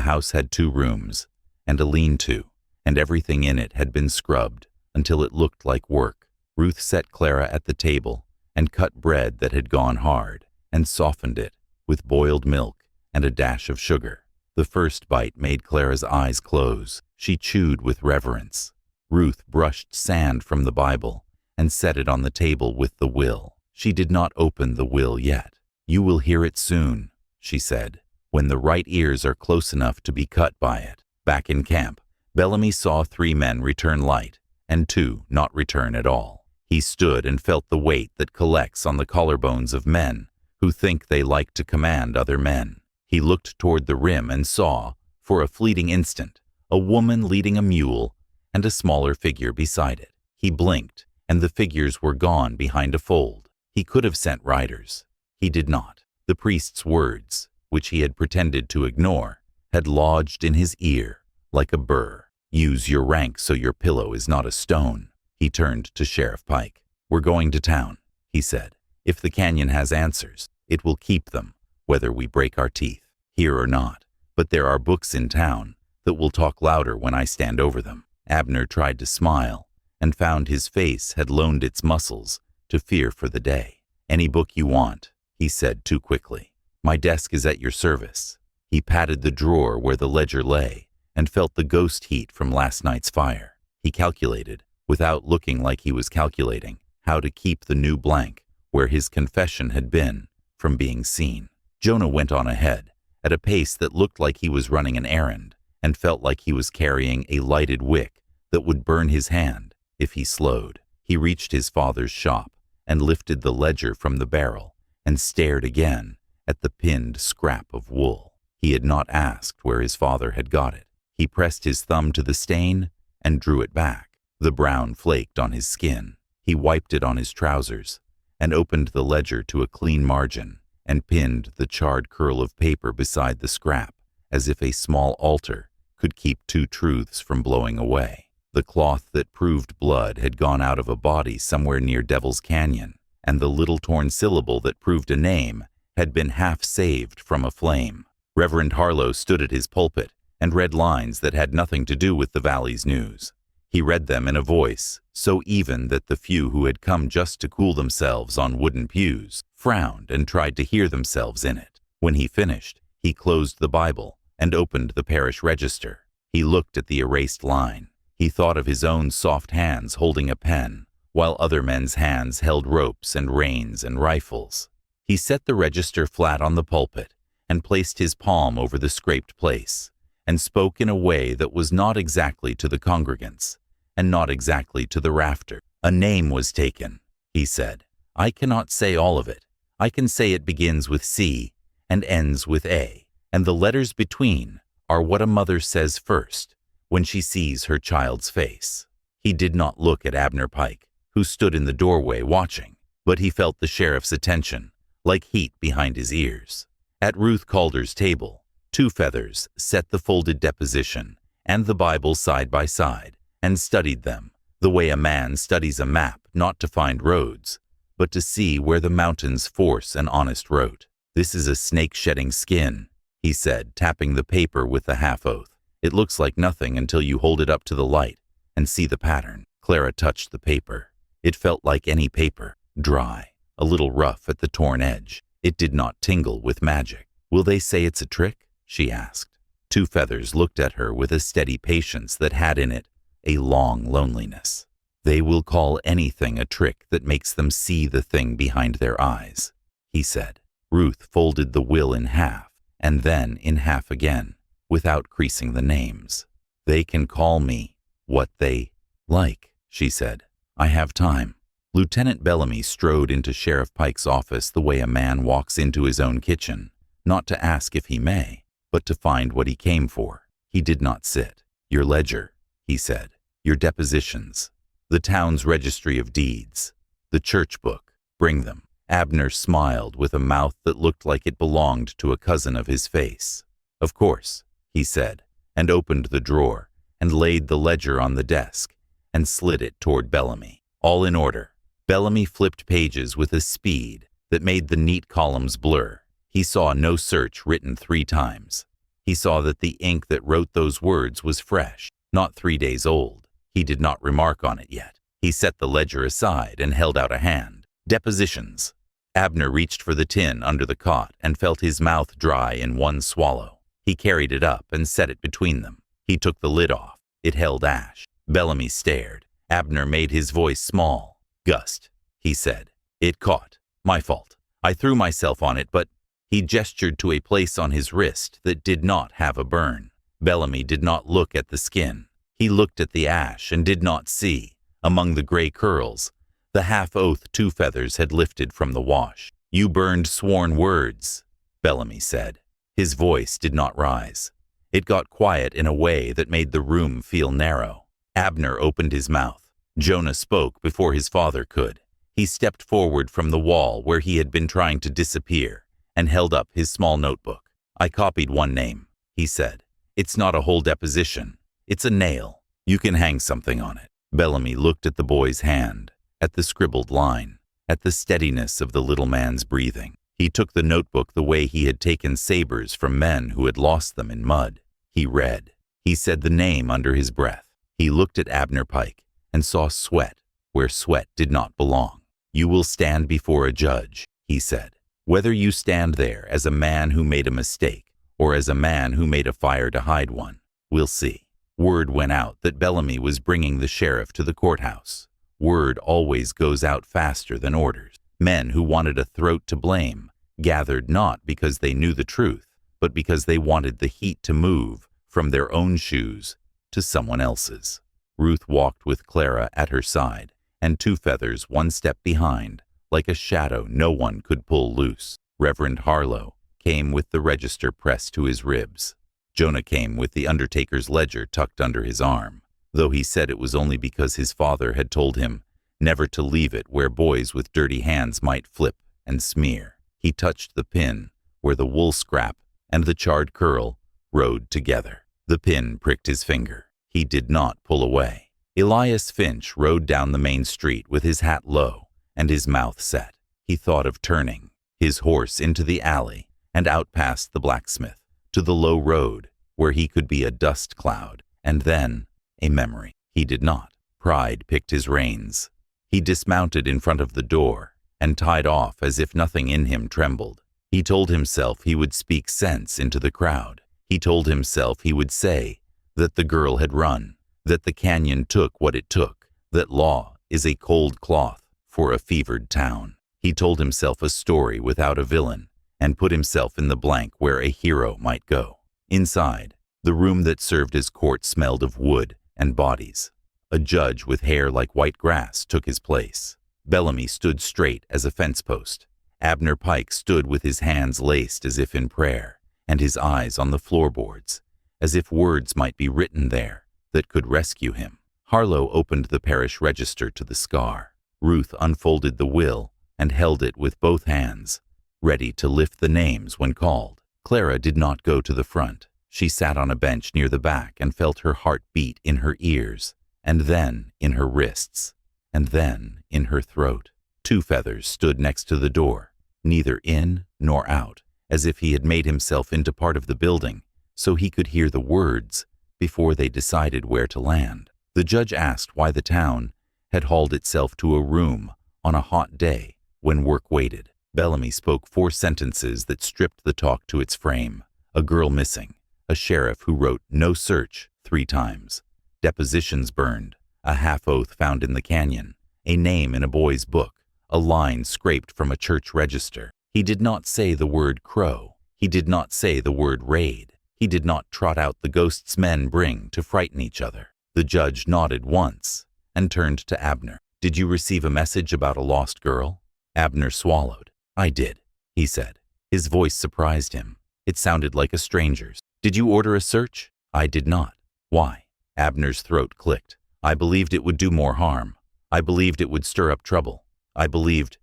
house had 2 rooms and a lean-to, and everything in it had been scrubbed until it looked like work. Ruth set Clara at the table and cut bread that had gone hard and softened it with boiled milk and a dash of sugar. The first bite made Clara's eyes close. She chewed with reverence. Ruth brushed sand from the Bible and set it on the table with the will. She did not open the will yet. "You will hear it soon," she said, "when the right ears are close enough to be cut by it." Back in camp, Bellamy saw 3 men return light and 2 not return at all. He stood and felt the weight that collects on the collarbones of men who think they like to command other men. He looked toward the rim and saw, for a fleeting instant, a woman leading a mule and a smaller figure beside it. He blinked, and the figures were gone behind a fold. He could have sent riders. He did not. The priest's words, which he had pretended to ignore, had lodged in his ear like a burr. "Use your rank so your pillow is not a stone." He turned to Sheriff Pike. "We're going to town," he said. "If the canyon has answers, it will keep them, whether we break our teeth, here or not. But there are books in town that will talk louder when I stand over them." Abner tried to smile and found his face had loaned its muscles to fear for the day. "Any book you want," he said too quickly. "My desk is at your service." He patted the drawer where the ledger lay and felt the ghost heat from last night's fire. He calculated, without looking like he was calculating, how to keep the new blank, where his confession had been, from being seen. Jonah went on ahead, at a pace that looked like he was running an errand, and felt like he was carrying a lighted wick that would burn his hand if he slowed. He reached his father's shop and lifted the ledger from the barrel and stared again at the pinned scrap of wool. He had not asked where his father had got it. He pressed his thumb to the stain and drew it back. The brown flaked on his skin. He wiped it on his trousers and opened the ledger to a clean margin and pinned the charred curl of paper beside the scrap, as if a small altar could keep 2 truths from blowing away. The cloth that proved blood had gone out of a body somewhere near Devil's Canyon, and the little torn syllable that proved a name had been half saved from a flame. Reverend Harlow stood at his pulpit and read lines that had nothing to do with the valley's news. He read them in a voice so even that the few who had come just to cool themselves on wooden pews frowned and tried to hear themselves in it. When he finished, he closed the Bible and opened the parish register. He looked at the erased line. He thought of his own soft hands holding a pen, while other men's hands held ropes and reins and rifles. He set the register flat on the pulpit and placed his palm over the scraped place, and spoke in a way that was not exactly to the congregants, and not exactly to the rafter. "A name was taken," he said. "I cannot say all of it. I can say it begins with C and ends with A, and the letters between are what a mother says first when she sees her child's face." He did not look at Abner Pike, who stood in the doorway watching, but he felt the sheriff's attention, like heat behind his ears. At Ruth Calder's table, 2 feathers set the folded deposition and the Bible side by side and studied them, the way a man studies a map, not to find roads, but to see where the mountains force an honest road. "This is a snake-shedding skin," he said, tapping the paper with a half-oath. "It looks like nothing until you hold it up to the light and see the pattern." Clara touched the paper. It felt like any paper, dry, a little rough at the torn edge. It did not tingle with magic. "Will they say it's a trick?" she asked. 2 feathers looked at her with a steady patience that had in it a long loneliness. "They will call anything a trick that makes them see the thing behind their eyes," he said. Ruth folded the will in half and then in half again, without creasing the names. "They can call me what they like," she said. "I have time." Lieutenant Bellamy strode into Sheriff Pike's office the way a man walks into his own kitchen, not to ask if he may, but to find what he came for. He did not sit. "Your ledger," he said. "Your depositions. The town's registry of deeds. The church book. Bring them." Abner smiled with a mouth that looked like it belonged to a cousin of his face. "Of course," he said, and opened the drawer and laid the ledger on the desk and slid it toward Bellamy. "All in order. Bellamy flipped pages with a speed that made the neat columns blur. He saw "no search" written 3 times. He saw that the ink that wrote those words was fresh, not 3 days old. He did not remark on it yet. He set the ledger aside and held out a hand. Depositions. Abner reached for the tin under the cot and felt his mouth dry in one swallow. He carried it up and set it between them. He took the lid off. It held ash. Bellamy stared. Abner made his voice small. "Gust," he said. "It caught. My fault. I threw myself on it, but—" He gestured to a place on his wrist that did not have a burn. Bellamy did not look at the skin. He looked at the ash and did not see, among the gray curls, the half-oath Two Feathers had lifted from the wash. "You burned sworn words," Bellamy said. His voice did not rise. It got quiet in a way that made the room feel narrow. Abner opened his mouth. Jonah spoke before his father could. He stepped forward from the wall where he had been trying to disappear and held up his small notebook. "I copied one name," he said. "It's not a whole deposition. It's a nail. You can hang something on it." Bellamy looked at the boy's hand, at the scribbled line, at the steadiness of the little man's breathing. He took the notebook the way he had taken sabers from men who had lost them in mud. He read. He said the name under his breath. He looked at Abner Pike and saw sweat where sweat did not belong. "You will stand before a judge," he said. "Whether you stand there as a man who made a mistake or as a man who made a fire to hide one, we'll see." Word went out that Bellamy was bringing the sheriff to the courthouse. Word always goes out faster than orders. Men who wanted a throat to blame gathered not because they knew the truth, but because they wanted the heat to move from their own shoes to someone else's. Ruth walked with Clara at her side, and Two Feathers one step behind, like a shadow no one could pull loose. Reverend Harlow came with the register pressed to his ribs. Jonah came with the undertaker's ledger tucked under his arm, though he said it was only because his father had told him never to leave it where boys with dirty hands might flip and smear. He touched the pin where the wool scrap and the charred curl rode together. The pin pricked his finger. He did not pull away. Elias Finch rode down the main street with his hat low and his mouth set. He thought of turning his horse into the alley and out past the blacksmith to the low road where he could be a dust cloud and then a memory. He did not. Pride picked his reins. He dismounted in front of the door and tied off as if nothing in him trembled. He told himself he would speak sense into the crowd. He told himself he would say that the girl had run, that the canyon took what it took, that law is a cold cloth for a fevered town. He told himself a story without a villain and put himself in the blank where a hero might go. Inside, the room that served as court smelled of wood and bodies. A judge with hair like white grass took his place. Bellamy stood straight as a fence post. Abner Pike stood with his hands laced as if in prayer, and his eyes on the floorboards, as if words might be written there that could rescue him. Harlow opened the parish register to the scar. Ruth unfolded the will and held it with both hands, ready to lift the names when called. Clara did not go to the front. She sat on a bench near the back and felt her heart beat in her ears, and then in her wrists, and then in her throat. Two Feathers stood next to the door, neither in nor out, as if he had made himself into part of the building so he could hear the words before they decided where to land. The judge asked why the town had hauled itself to a room on a hot day when work waited. Bellamy spoke 4 sentences that stripped the talk to its frame. A girl missing, a sheriff who wrote "no search" 3 times, depositions burned, a half-oath found in the canyon, a name in a boy's book, a line scraped from a church register. He did not say the word crow. He did not say the word raid. He did not trot out the ghosts men bring to frighten each other. The judge nodded once and turned to Abner. "Did you receive a message about a lost girl?" Abner swallowed. "I did," he said. His voice surprised him. It sounded like a stranger's. "Did you order a search?" "I did not." "Why?" Abner's throat clicked. "I believed it would do more harm. I believed it would stir up trouble. I believed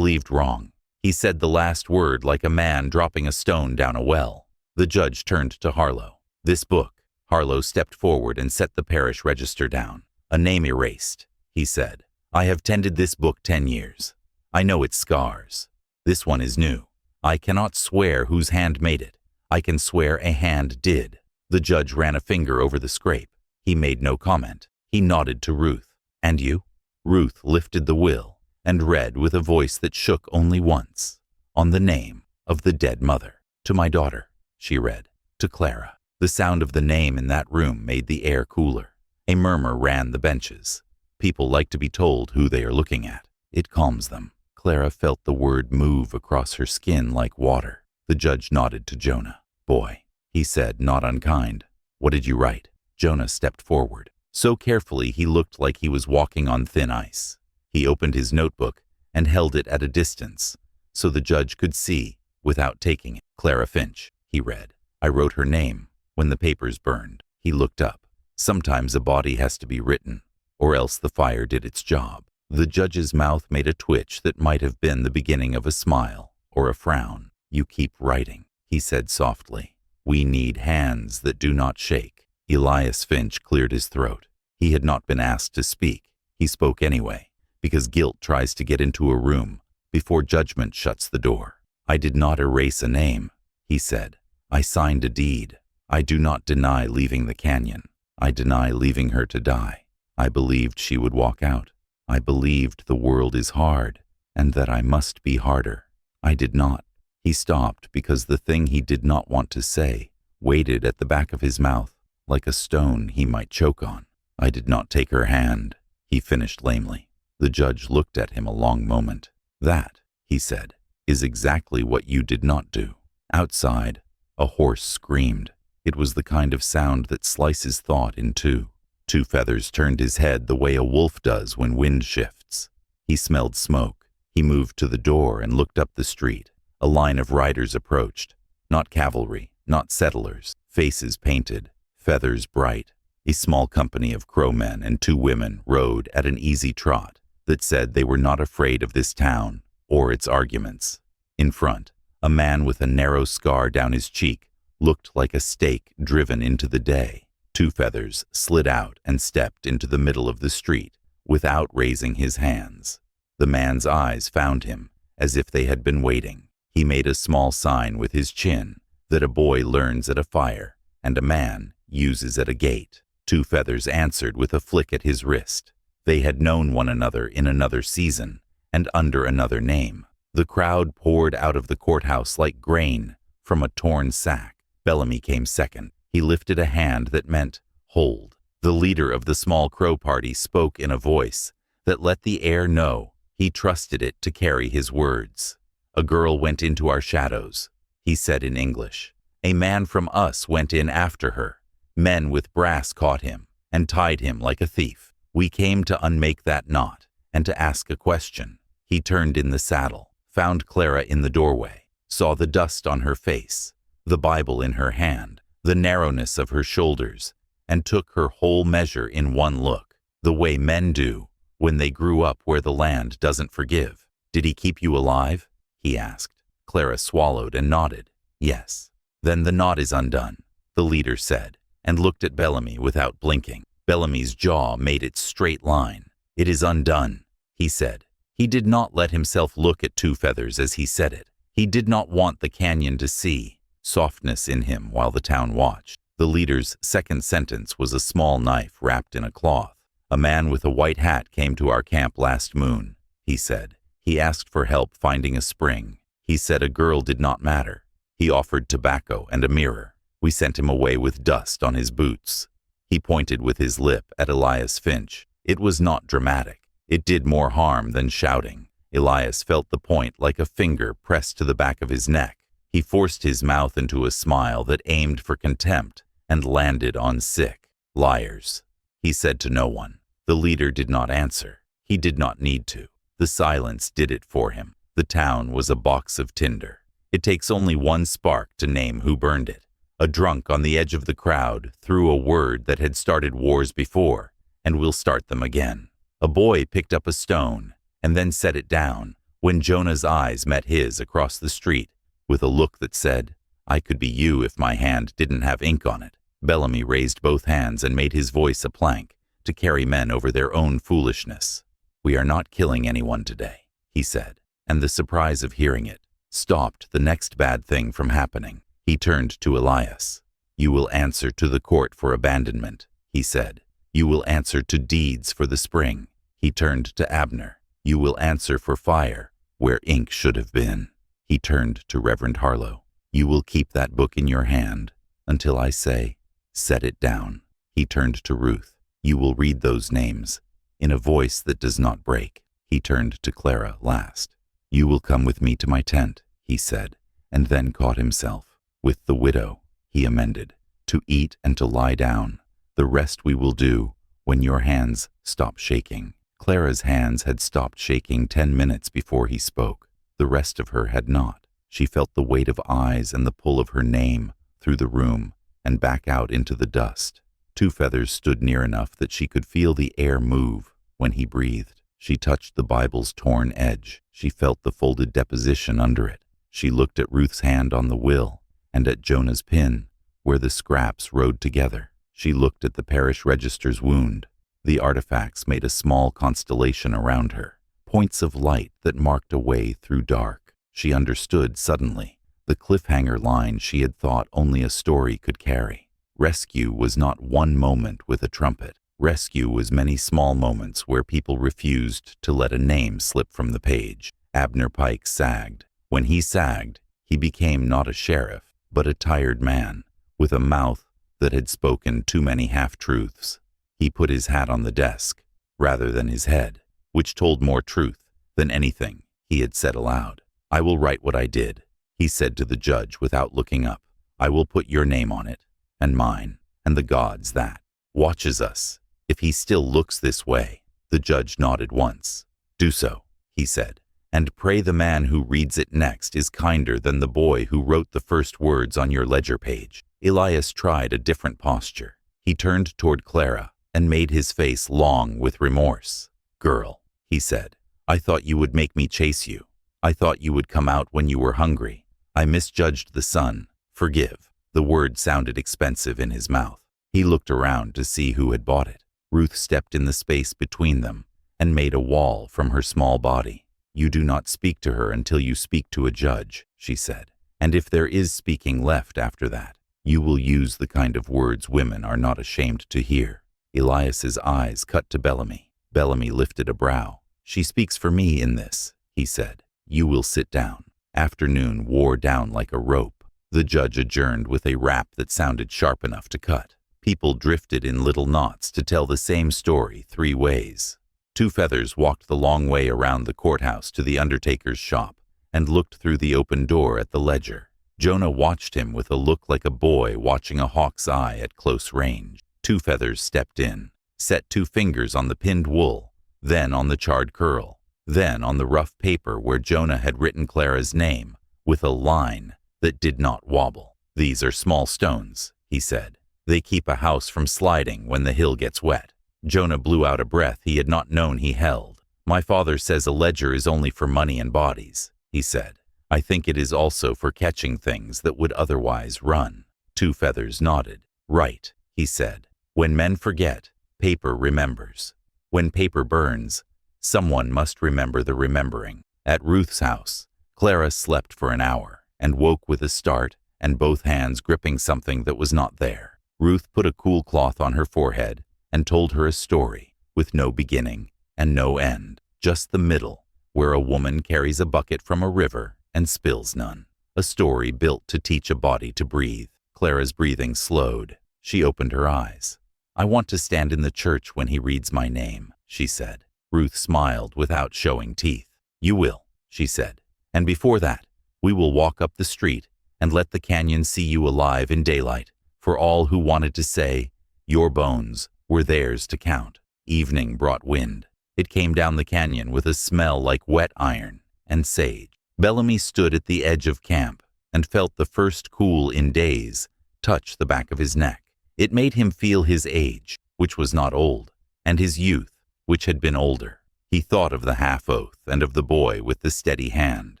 wrong." He said the last word like a man dropping a stone down a well. The judge turned to Harlow. "This book." Harlow stepped forward and set the parish register down. "A name erased," he said. I have tended this book 10 years. I know its scars. This one is new. I cannot swear whose hand made it. I can swear a hand did. The judge ran a finger over the scrape. He made no comment. He nodded to Ruth. And you? Ruth lifted the will and read with a voice that shook only once. On the name of the dead mother. To my daughter, she read. To Clara. The sound of the name in that room made the air cooler. A murmur ran the benches. People like to be told who they are looking at. It calms them. Clara felt the word move across her skin like water. The judge nodded to Jonah. Boy, he said, not unkind. What did you write? Jonah stepped forward. So carefully he looked like he was walking on thin ice. He opened his notebook and held it at a distance so the judge could see without taking it. Clara Finch, he read. I wrote her name when the papers burned. He looked up. Sometimes a body has to be written, or else the fire did its job. The judge's mouth made a twitch that might have been the beginning of a smile or a frown. You keep writing, he said softly. We need hands that do not shake. Elias Finch cleared his throat. He had not been asked to speak. He spoke anyway, because guilt tries to get into a room before judgment shuts the door. I did not erase a name, he said. I signed a deed. I do not deny leaving the canyon. I deny leaving her to die. I believed she would walk out. I believed the world is hard and that I must be harder. I did not. He stopped because the thing he did not want to say waited at the back of his mouth like a stone he might choke on. I did not take her hand, he finished lamely. The judge looked at him a long moment. That, he said, is exactly what you did not do. Outside, a horse screamed. It was the kind of sound that slices thought in two. Two Feathers turned his head the way a wolf does when wind shifts. He smelled smoke. He moved to the door and looked up the street. A line of riders approached. Not cavalry, not settlers, faces painted, feathers bright. A small company of crow men and 2 women rode at an easy trot that said they were not afraid of this town or its arguments. In front, a man with a narrow scar down his cheek looked like a stake driven into the day. 2 Feathers slid out and stepped into the middle of the street without raising his hands. The man's eyes found him as if they had been waiting. He made a small sign with his chin that a boy learns at a fire and a man uses at a gate. 2 Feathers answered with a flick at his wrist. They had known one another in another season and under another name. The crowd poured out of the courthouse like grain from a torn sack. Bellamy came second. He lifted a hand that meant, hold. The leader of the small crow party spoke in a voice that let the air know he trusted it to carry his words. A girl went into our shadows, he said in English. A man from us went in after her. Men with brass caught him and tied him like a thief. We came to unmake that knot and to ask a question. He turned in the saddle, found Clara in the doorway, saw the dust on her face, the Bible in her hand, the narrowness of her shoulders, and took her whole measure in one look, the way men do when they grew up where the land doesn't forgive. Did he keep you alive? He asked. Clara swallowed and nodded. Yes. Then the knot is undone, the leader said, and looked at Bellamy without blinking. Bellamy's jaw made its straight line. It is undone, he said. He did not let himself look at 2 Feathers as he said it. He did not want the canyon to see softness in him while the town watched. The leader's second sentence was a small knife wrapped in a cloth. A man with a white hat came to our camp last moon, he said. He asked for help finding a spring. He said a girl did not matter. He offered tobacco and a mirror. We sent him away with dust on his boots. He pointed with his lip at Elias Finch. It was not dramatic. It did more harm than shouting. Elias felt the point like a finger pressed to the back of his neck. He forced his mouth into a smile that aimed for contempt and landed on sick. Liars. He said to no one. The leader did not answer. He did not need to. The silence did it for him. The town was a box of tinder. It takes only one spark to name who burned it. A drunk on the edge of the crowd threw a word that had started wars before and will start them again. A boy picked up a stone and then set it down when Jonah's eyes met his across the street with a look that said, I could be you if my hand didn't have ink on it. Bellamy raised both hands and made his voice a plank to carry men over their own foolishness. "We are not killing anyone today," he said, and the surprise of hearing it stopped the next bad thing from happening. He turned to Elias. "You will answer to the court for abandonment," he said. "You will answer to deeds for the spring." He turned to Abner. "You will answer for fire where ink should have been." He turned to Reverend Harlow. "You will keep that book in your hand until I say, 'Set it down.'" He turned to Ruth. "You will read those names in a voice that does not break." He turned to Clara last. "You will come with me to my tent," he said, and then caught himself. "With the widow," he amended, "to eat and to lie down. The rest we will do when your hands stop shaking." Clara's hands had stopped shaking 10 minutes before he spoke. The rest of her had not. She felt the weight of eyes and the pull of her name through the room and back out into the dust. Two Feathers stood near enough that she could feel the air move when he breathed. She touched the Bible's torn edge. She felt the folded deposition under it. She looked at Ruth's hand on the will and at Jonah's pin, where the scraps rode together. She looked at the parish register's wound. The artifacts made a small constellation around her, points of light that marked a way through dark. She understood suddenly the cliffhanger line she had thought only a story could carry. Rescue was not one moment with a trumpet. Rescue was many small moments where people refused to let a name slip from the page. Abner Pike sagged. When he sagged, he became not a sheriff, but a tired man, with a mouth that had spoken too many half-truths. He put his hat on the desk, rather than his head, which told more truth than anything he had said aloud. "I will write what I did," he said to the judge without looking up. "I will put your name on it, and mine, and the God's that watches us. If he still looks this way." The judge nodded once. "Do so," he said, "and pray the man who reads it next is kinder than the boy who wrote the first words on your ledger page." Elias tried a different posture. He turned toward Clara and made his face long with remorse. "Girl," he said, "I thought you would make me chase you. I thought you would come out when you were hungry. I misjudged the sun. Forgive." The word sounded expensive in his mouth. He looked around to see who had bought it. Ruth stepped in the space between them and made a wall from her small body. "You do not speak to her until you speak to a judge," she said. "And if there is speaking left after that, you will use the kind of words women are not ashamed to hear." Elias's eyes cut to Bellamy. Bellamy lifted a brow. "She speaks for me in this," he said. "You will sit down." Afternoon wore down like a rope. The judge adjourned with a rap that sounded sharp enough to cut. People drifted in little knots to tell the same story 3 ways. Two Feathers walked the long way around the courthouse to the undertaker's shop and looked through the open door at the ledger. Jonah watched him with a look like a boy watching a hawk's eye at close range. Two Feathers stepped in, set 2 fingers on the pinned wool, then on the charred curl, then on the rough paper where Jonah had written Clara's name with a line that did not wobble. "These are small stones," he said. "They keep a house from sliding when the hill gets wet." Jonah blew out a breath he had not known he held. "My father says a ledger is only for money and bodies," he said. "I think it is also for catching things that would otherwise run." Two Feathers nodded. "Right," he said. "When men forget, paper remembers. When paper burns, someone must remember the remembering." At Ruth's house, Clara slept for an hour and woke with a start and both hands gripping something that was not there. Ruth put a cool cloth on her forehead and told her a story with no beginning and no end, just the middle, where a woman carries a bucket from a river and spills none. A story built to teach a body to breathe. Clara's breathing slowed. She opened her eyes. "I want to stand in the church when he reads my name," she said. Ruth smiled without showing teeth. "You will," she said. "And before that, we will walk up the street and let the canyon see you alive in daylight, for all who wanted to say, 'Your bones were theirs to count.'" Evening brought wind. It came down the canyon with a smell like wet iron and sage. Bellamy stood at the edge of camp and felt the first cool in days touch the back of his neck. It made him feel his age, which was not old, and his youth, which had been older. He thought of the half-oath and of the boy with the steady hand,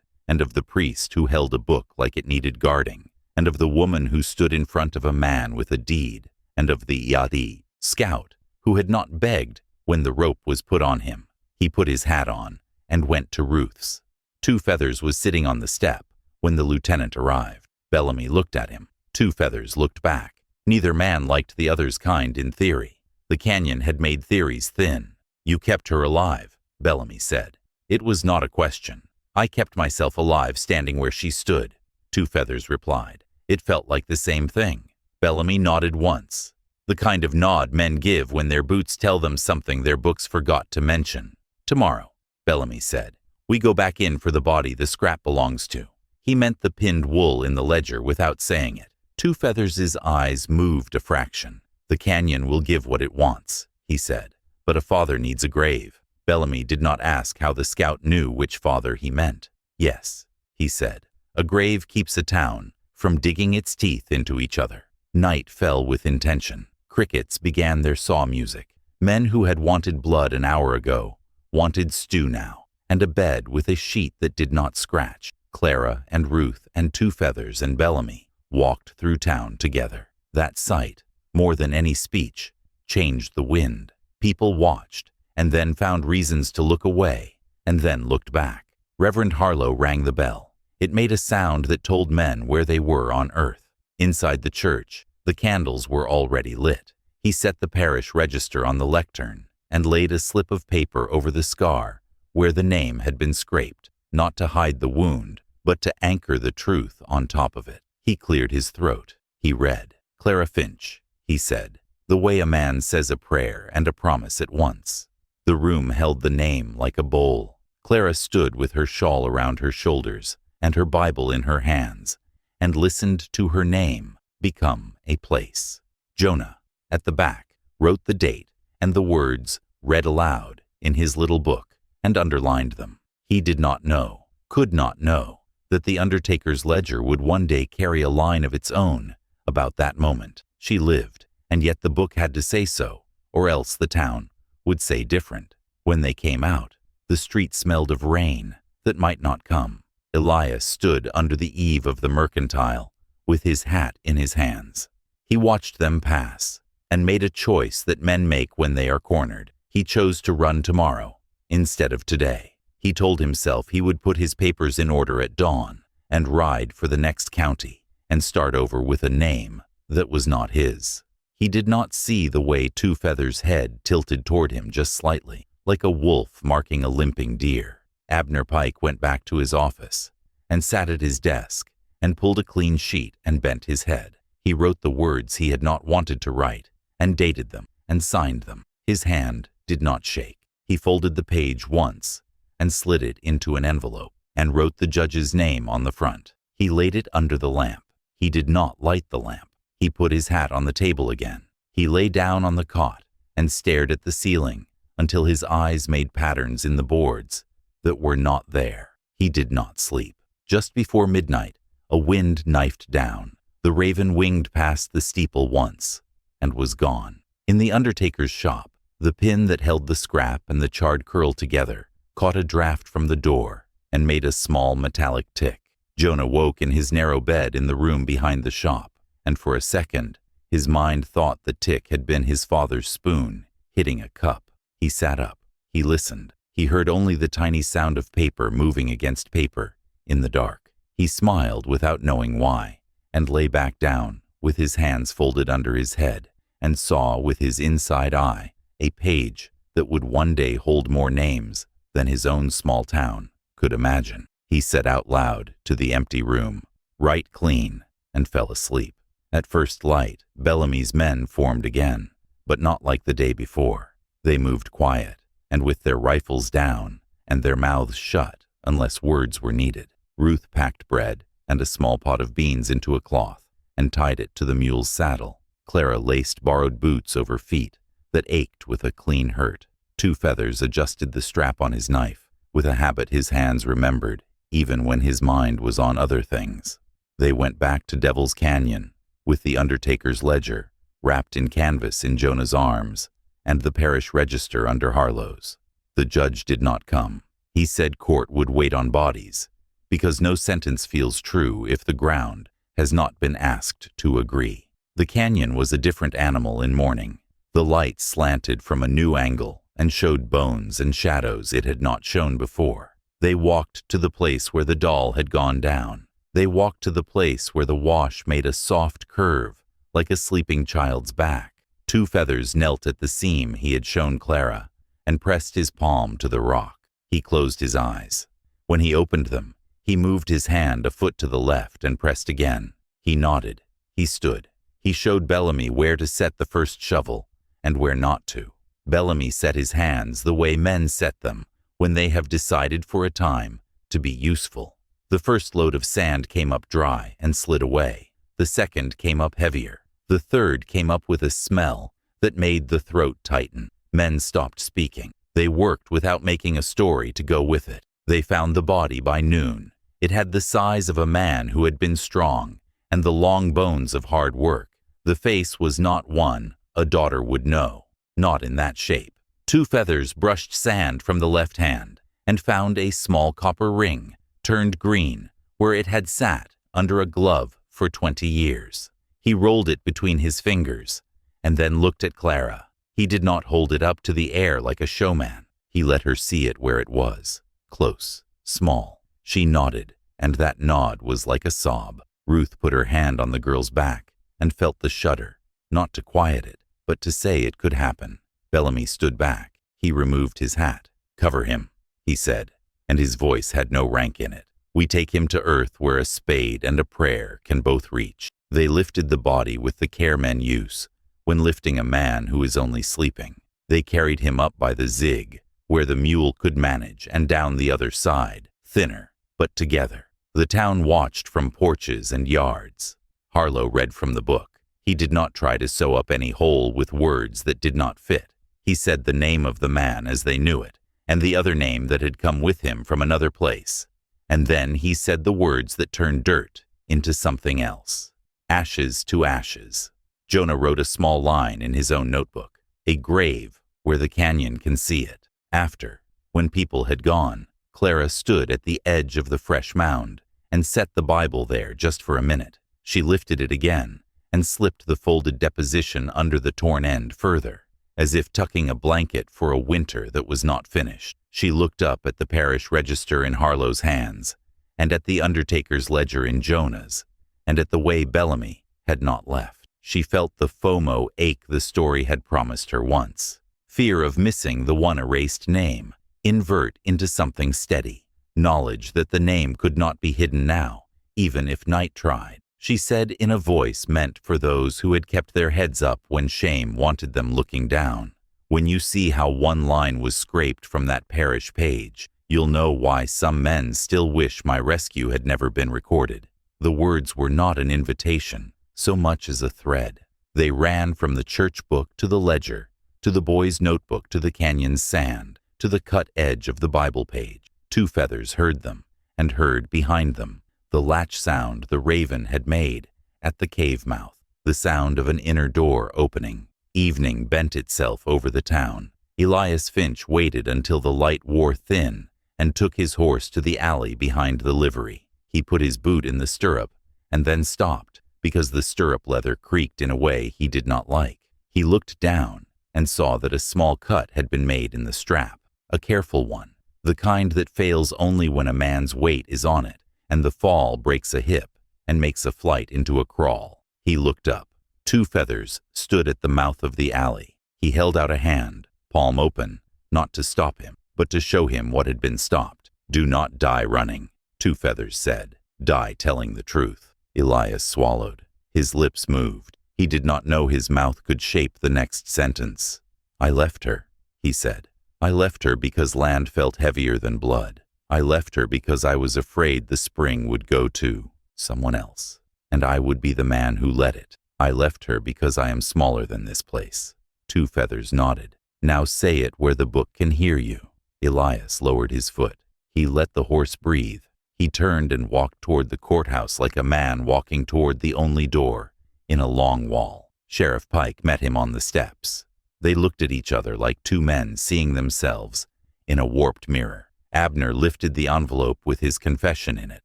and of the priest who held a book like it needed guarding, and of the woman who stood in front of a man with a deed, and of the Yadi, scout, who had not begged when the rope was put on him. He put his hat on and went to Ruth's. Two Feathers was sitting on the step when the lieutenant arrived. Bellamy looked at him. Two Feathers looked back. Neither man liked the other's kind in theory. The canyon had made theories thin. "You kept her alive," Bellamy said. "It was not a question. I kept myself alive standing where she stood," Two Feathers replied. "It felt like the same thing." Bellamy nodded once. The kind of nod men give when their boots tell them something their books forgot to mention. "Tomorrow," Bellamy said, "we go back in for the body the scrap belongs to." He meant the pinned wool in the ledger without saying it. Two Feathers' eyes moved a fraction. "The canyon will give what it wants," he said, "but a father needs a grave." Bellamy did not ask how the scout knew which father he meant. "Yes," he said, "a grave keeps a town from digging its teeth into each other." Night fell with intention. Crickets began their saw music. Men who had wanted blood an hour ago wanted stew now, and a bed with a sheet that did not scratch. Clara and Ruth and Two Feathers and Bellamy walked through town together. That sight, more than any speech, changed the wind. People watched, and then found reasons to look away, and then looked back. Reverend Harlow rang the bell. It made a sound that told men where they were on earth. Inside the church, the candles were already lit. He set the parish register on the lectern and laid a slip of paper over the scar where the name had been scraped, not to hide the wound, but to anchor the truth on top of it. He cleared his throat. He read, "Clara Finch," he said, "the way a man says a prayer and a promise at once." The room held the name like a bowl. Clara stood with her shawl around her shoulders and her Bible in her hands, and listened to her name become a place. Jonah, at the back, wrote the date and the words read aloud in his little book and underlined them. He did not know, could not know, that the undertaker's ledger would one day carry a line of its own about that moment. She lived, and yet the book had to say so, or else the town would say different. When they came out, the street smelled of rain that might not come. Elias stood under the eave of the mercantile with his hat in his hands. He watched them pass and made a choice that men make when they are cornered. He chose to run tomorrow instead of today. He told himself he would put his papers in order at dawn and ride for the next county and start over with a name that was not his. He did not see the way Two Feathers' head tilted toward him just slightly, like a wolf marking a limping deer. Abner Pike went back to his office and sat at his desk and pulled a clean sheet and bent his head. He wrote the words he had not wanted to write and dated them and signed them. His hand did not shake. He folded the page once and slid it into an envelope and wrote the judge's name on the front. He laid it under the lamp. He did not light the lamp. He put his hat on the table again. He lay down on the cot and stared at the ceiling until his eyes made patterns in the boards that were not there. He did not sleep. Just before midnight, a wind knifed down. The raven winged past the steeple once and was gone. In the undertaker's shop, the pin that held the scrap and the charred curl together caught a draft from the door and made a small metallic tick. Jonah woke in his narrow bed in the room behind the shop, and for a second, his mind thought the tick had been his father's spoon hitting a cup. He sat up. He listened. He heard only the tiny sound of paper moving against paper in the dark. He smiled without knowing why, and lay back down with his hands folded under his head, and saw with his inside eye a page that would one day hold more names than his own small town could imagine. He said out loud to the empty room, "Write clean," and fell asleep. At first light, Bellamy's men formed again, but not like the day before. They moved quiet, and with their rifles down and their mouths shut unless words were needed. Ruth packed bread and a small pot of beans into a cloth and tied it to the mule's saddle. Clara laced borrowed boots over feet that ached with a clean hurt. Two Feathers adjusted the strap on his knife with a habit his hands remembered, even when his mind was on other things. They went back to Devil's Canyon with the undertaker's ledger wrapped in canvas in Jonah's arms and the parish register under Harlow's. The judge did not come. He said court would wait on bodies, because no sentence feels true if the ground has not been asked to agree. The canyon was a different animal in mourning. The light slanted from a new angle and showed bones and shadows it had not shown before. They walked to the place where the doll had gone down. They walked to the place where the wash made a soft curve, like a sleeping child's back. Two Feathers knelt at the seam he had shown Clara and pressed his palm to the rock. He closed his eyes. When he opened them, he moved his hand a foot to the left and pressed again. He nodded. He stood. He showed Bellamy where to set the first shovel and where not to. Bellamy set his hands the way men set them when they have decided for a time to be useful. The first load of sand came up dry and slid away. The second came up heavier. The third came up with a smell that made the throat tighten. Men stopped speaking. They worked without making a story to go with it. They found the body by noon. It had the size of a man who had been strong and the long bones of hard work. The face was not one a daughter would know, not in that shape. Two Feathers brushed sand from the left hand and found a small copper ring, turned green, where it had sat under a glove for 20 years. He rolled it between his fingers and then looked at Clara. He did not hold it up to the air like a showman. He let her see it where it was, close, small. She nodded, and that nod was like a sob. Ruth put her hand on the girl's back and felt the shudder, not to quiet it, but to say it could happen. Bellamy stood back. He removed his hat. "Cover him," he said, and his voice had no rank in it. "We take him to earth where a spade and a prayer can both reach." They lifted the body with the care men use when lifting a man who is only sleeping. They carried him up by the zig, where the mule could manage, and down the other side, thinner, but together. The town watched from porches and yards. Harlow read from the book. He did not try to sew up any hole with words that did not fit. He said the name of the man as they knew it, and the other name that had come with him from another place. And then he said the words that turned dirt into something else. Ashes to ashes. Jonah wrote a small line in his own notebook. A grave where the canyon can see it. After, when people had gone, Clara stood at the edge of the fresh mound and set the Bible there just for a minute. She lifted it again and slipped the folded deposition under the torn end further, as if tucking a blanket for a winter that was not finished. She looked up at the parish register in Harlow's hands, and at the undertaker's ledger in Jonah's, and at the way Bellamy had not left. She felt the FOMO ache the story had promised her once. Fear of missing the one erased name, invert into something steady. Knowledge that the name could not be hidden now, even if night tried. She said in a voice meant for those who had kept their heads up when shame wanted them looking down. When you see how one line was scraped from that parish page, you'll know why some men still wish my rescue had never been recorded. The words were not an invitation, so much as a thread. They ran from the church book to the ledger, to the boy's notebook, to the canyon's sand, to the cut edge of the Bible page. Two Feathers heard them, and heard behind them the latch sound the raven had made at the cave mouth, the sound of an inner door opening. Evening bent itself over the town. Elias Finch waited until the light wore thin and took his horse to the alley behind the livery. He put his boot in the stirrup and then stopped because the stirrup leather creaked in a way he did not like. He looked down and saw that a small cut had been made in the strap, a careful one, the kind that fails only when a man's weight is on it and the fall breaks a hip and makes a flight into a crawl. He looked up. Two Feathers stood at the mouth of the alley. He held out a hand, palm open, not to stop him, but to show him what had been stopped. "Do not die running," Two Feathers said. "Die telling the truth." Elias swallowed. His lips moved. He did not know his mouth could shape the next sentence. "I left her," he said. "I left her because land felt heavier than blood. I left her because I was afraid the spring would go to someone else, and I would be the man who let it. I left her because I am smaller than this place." Two Feathers nodded. "Now say it where the book can hear you." Elias lowered his foot. He let the horse breathe. He turned and walked toward the courthouse like a man walking toward the only door in a long wall. Sheriff Pike met him on the steps. They looked at each other like two men seeing themselves in a warped mirror. Abner lifted the envelope with his confession in it.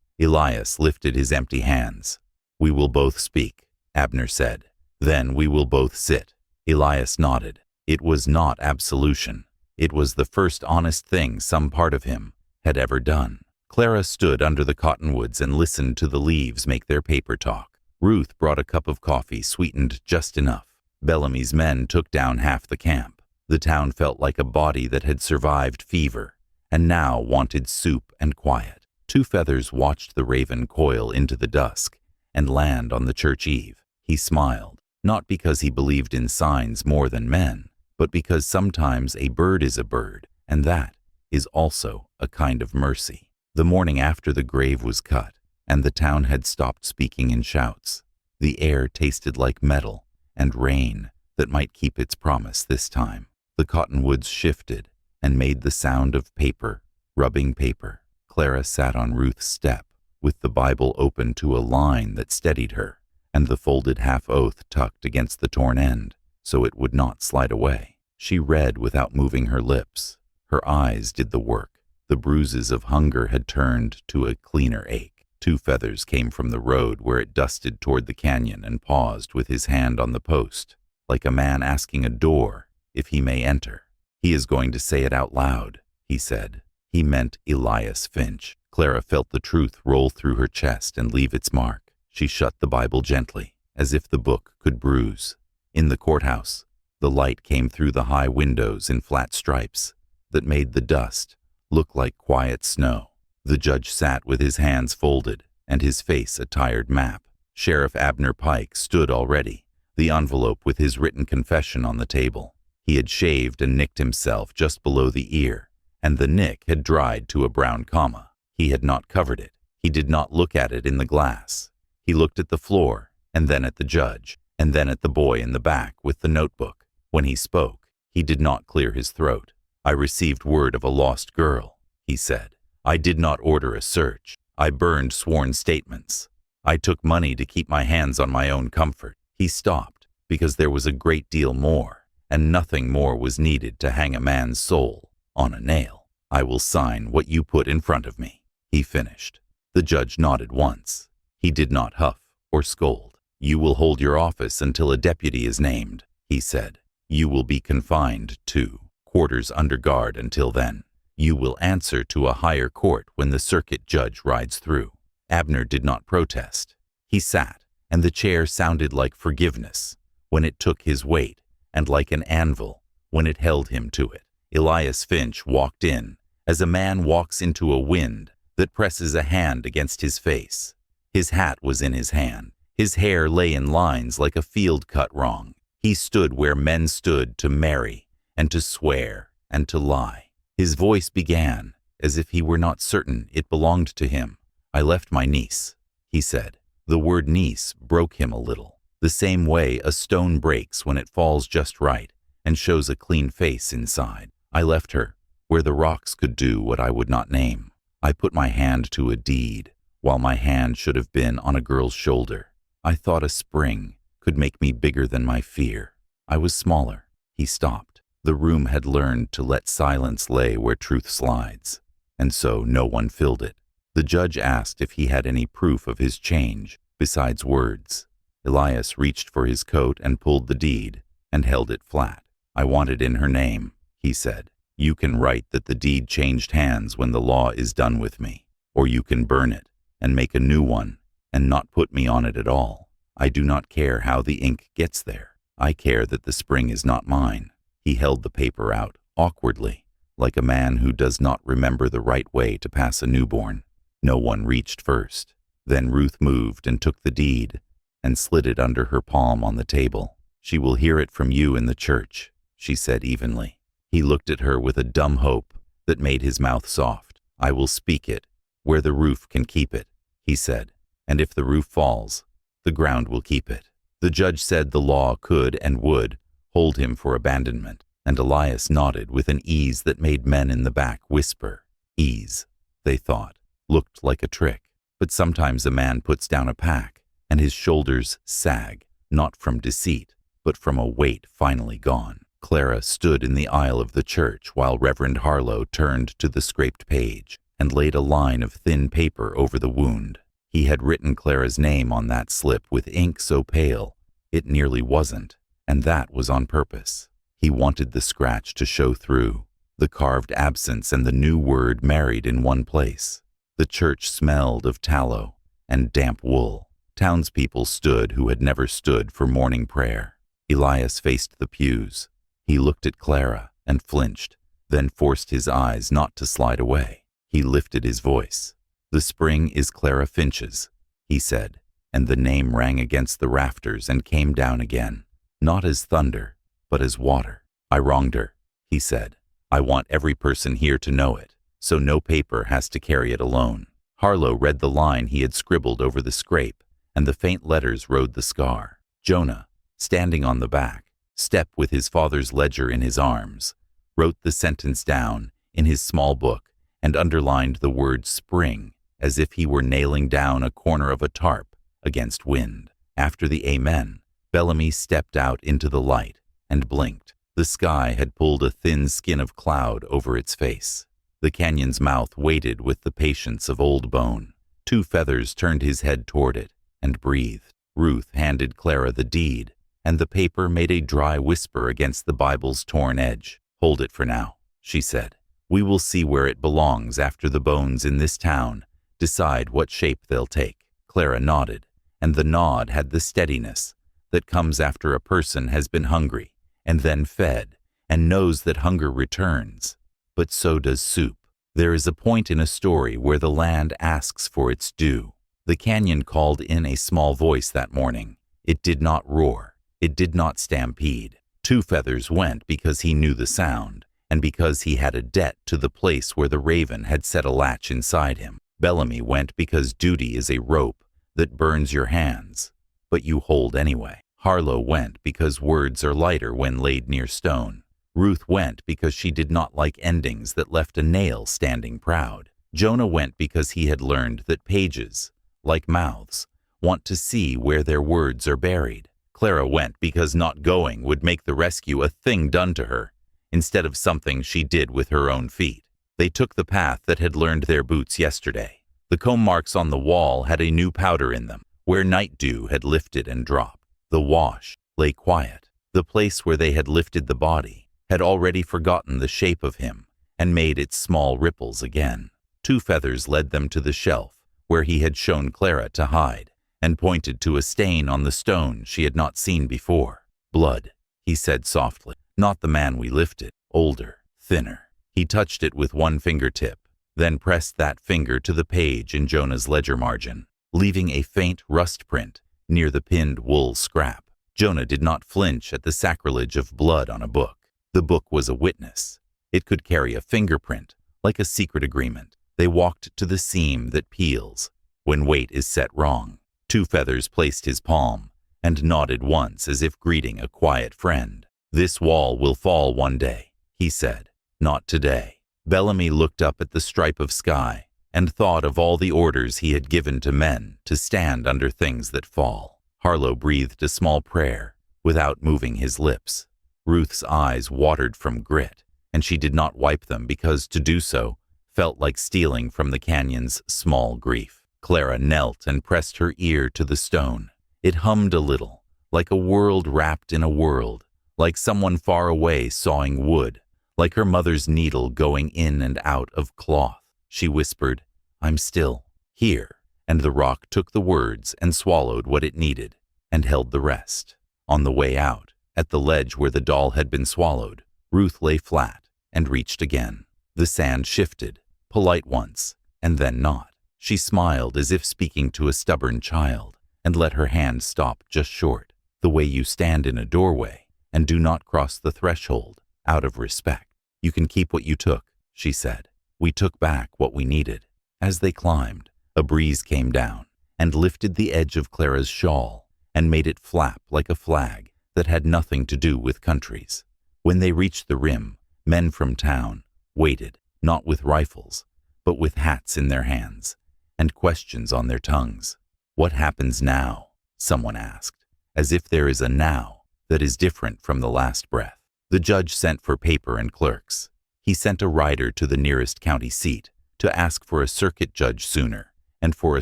Elias lifted his empty hands. "We will both speak," Abner said. "Then we will both sit." Elias nodded. It was not absolution. It was the first honest thing some part of him had ever done. Clara stood under the cottonwoods and listened to the leaves make their paper talk. Ruth brought a cup of coffee sweetened just enough. Bellamy's men took down half the camp. The town felt like a body that had survived fever and now wanted soup and quiet. Two Feathers watched the raven coil into the dusk and land on the church eve. He smiled, not because he believed in signs more than men, but because sometimes a bird is a bird, and that is also a kind of mercy. The morning after the grave was cut, and the town had stopped speaking in shouts, the air tasted like metal and rain that might keep its promise this time. The cottonwoods shifted and made the sound of paper rubbing paper. Clara sat on Ruth's step, with the Bible open to a line that steadied her, and the folded half-oath tucked against the torn end, so it would not slide away. She read without moving her lips. Her eyes did the work. The bruises of hunger had turned to a cleaner ache. Two Feathers came from the road where it dusted toward the canyon and paused with his hand on the post, like a man asking a door if he may enter. "He is going to say it out loud," he said. He meant Elias Finch. Clara felt the truth roll through her chest and leave its mark. She shut the Bible gently, as if the book could bruise. In the courthouse, the light came through the high windows in flat stripes that made the dust look like quiet snow. The judge sat with his hands folded and his face a tired map. Sheriff Abner Pike stood already, the envelope with his written confession on the table. He had shaved and nicked himself just below the ear, and the nick had dried to a brown comma. He had not covered it. He did not look at it in the glass. He looked at the floor, and then at the judge, and then at the boy in the back with the notebook. When he spoke, he did not clear his throat. "I received word of a lost girl," he said. "I did not order a search. I burned sworn statements. I took money to keep my hands on my own comfort." He stopped, because there was a great deal more, and nothing more was needed to hang a man's soul on a nail. "I will sign what you put in front of me," he finished. The judge nodded once. He did not huff or scold. "You will hold your office until a deputy is named," he said. "You will be confined to quarters under guard until then. You will answer to a higher court when the circuit judge rides through." Abner did not protest. He sat, and the chair sounded like forgiveness when it took his weight, and like an anvil when it held him to it. Elias Finch walked in, as a man walks into a wind that presses a hand against his face. His hat was in his hand. His hair lay in lines like a field cut wrong. He stood where men stood to marry and to swear and to lie. His voice began as if he were not certain it belonged to him. "I left my niece," he said. The word niece broke him a little, the same way a stone breaks when it falls just right and shows a clean face inside. "I left her where the rocks could do what I would not name. I put my hand to a deed, while my hand should have been on a girl's shoulder. I thought a spring could make me bigger than my fear. I was smaller." He stopped. The room had learned to let silence lay where truth slides, and so no one filled it. The judge asked if he had any proof of his change besides words. Elias reached for his coat and pulled the deed and held it flat. "I want it in her name," he said. "You can write that the deed changed hands when the law is done with me, or you can burn it and make a new one and not put me on it at all. I do not care how the ink gets there. I care that the spring is not mine." He held the paper out, awkwardly, like a man who does not remember the right way to pass a newborn. No one reached first. Then Ruth moved and took the deed and slid it under her palm on the table. "She will hear it from you in the church," she said evenly. He looked at her with a dumb hope that made his mouth soft. "I will speak it where the roof can keep it," he said. "And if the roof falls, the ground will keep it." The judge said the law could and would hold him for abandonment, and Elias nodded with an ease that made men in the back whisper. Ease, they thought, looked like a trick. But sometimes a man puts down a pack, and his shoulders sag, not from deceit, but from a weight finally gone. Clara stood in the aisle of the church while Reverend Harlow turned to the scraped page and laid a line of thin paper over the wound. He had written Clara's name on that slip with ink so pale it nearly wasn't, and that was on purpose. He wanted the scratch to show through, The carved absence and the new word married in one place. The church smelled of tallow and damp wool. Townspeople stood who had never stood for morning prayer. Elias faced the pews. He looked at Clara and flinched, then forced his eyes not to slide away. He lifted his voice. "The spring is Clara Finch's," he said, and the name rang against the rafters and came down again, not as thunder, but as water. "I wronged her," he said. "I want every person here to know it, so no paper has to carry it alone." Harlow read the line he had scribbled over the scrape, and the faint letters rode the scar. Jonah, standing on the back step with his father's ledger in his arms, wrote the sentence down in his small book and underlined the word spring as if he were nailing down a corner of a tarp against wind. After the amen, Bellamy stepped out into the light and blinked. The sky had pulled a thin skin of cloud over its face. The canyon's mouth waited with the patience of old bone. Two Feathers turned his head toward it and breathed. Ruth handed Clara the deed, and the paper made a dry whisper against the Bible's torn edge. "Hold it for now," she said. "We will see where it belongs after the bones in this town decide what shape they'll take." Clara nodded, and the nod had the steadiness that comes after a person has been hungry and then fed and knows that hunger returns. But so does soup. There is a point in a story where the land asks for its due. The canyon called in a small voice that morning. It did not roar. It did not stampede. Two Feathers went because he knew the sound, and because he had a debt to the place where the raven had set a latch inside him. Bellamy went because duty is a rope that burns your hands, but you hold anyway. Harlow went because words are lighter when laid near stone. Ruth went because she did not like endings that left a nail standing proud. Jonah went because he had learned that pages, like mouths, want to see where their words are buried. Clara went because not going would make the rescue a thing done to her, instead of something she did with her own feet. They took the path that had learned their boots yesterday. The comb marks on the wall had a new powder in them, where night dew had lifted and dropped. The wash lay quiet. The place where they had lifted the body had already forgotten the shape of him and made its small ripples again. Two Feathers led them to the shelf where he had shown Clara to hide, and pointed to a stain on the stone she had not seen before. "Blood," he said softly. "Not the man we lifted. Older, thinner." He touched it with one fingertip, then pressed that finger to the page in Jonah's ledger margin, leaving a faint rust print near the pinned wool scrap. Jonah did not flinch at the sacrilege of blood on a book. The book was a witness. It could carry a fingerprint, like a secret agreement. They walked to the seam that peels when weight is set wrong. Two Feathers placed his palm and nodded once as if greeting a quiet friend. "This wall will fall one day," he said. "Not today." Bellamy looked up at the stripe of sky and thought of all the orders he had given to men to stand under things that fall. Harlow breathed a small prayer without moving his lips. Ruth's eyes watered from grit, and she did not wipe them because to do so felt like stealing from the canyon's small grief. Clara knelt and pressed her ear to the stone. It hummed a little, like a world wrapped in a world, like someone far away sawing wood, like her mother's needle going in and out of cloth. She whispered, "I'm still here," and the rock took the words and swallowed what it needed, and held the rest. On the way out, at the ledge where the doll had been swallowed, Ruth lay flat and reached again. The sand shifted, polite once, and then not. She smiled as if speaking to a stubborn child, and let her hand stop just short, the way you stand in a doorway and do not cross the threshold, out of respect. "You can keep what you took," she said. "We took back what we needed." As they climbed, a breeze came down and lifted the edge of Clara's shawl and made it flap like a flag that had nothing to do with countries. When they reached the rim, men from town waited, not with rifles, but with hats in their hands and questions on their tongues. "What happens now?" someone asked, as if there is a now that is different from the last breath. The judge sent for paper and clerks. He sent a rider to the nearest county seat to ask for a circuit judge sooner and for a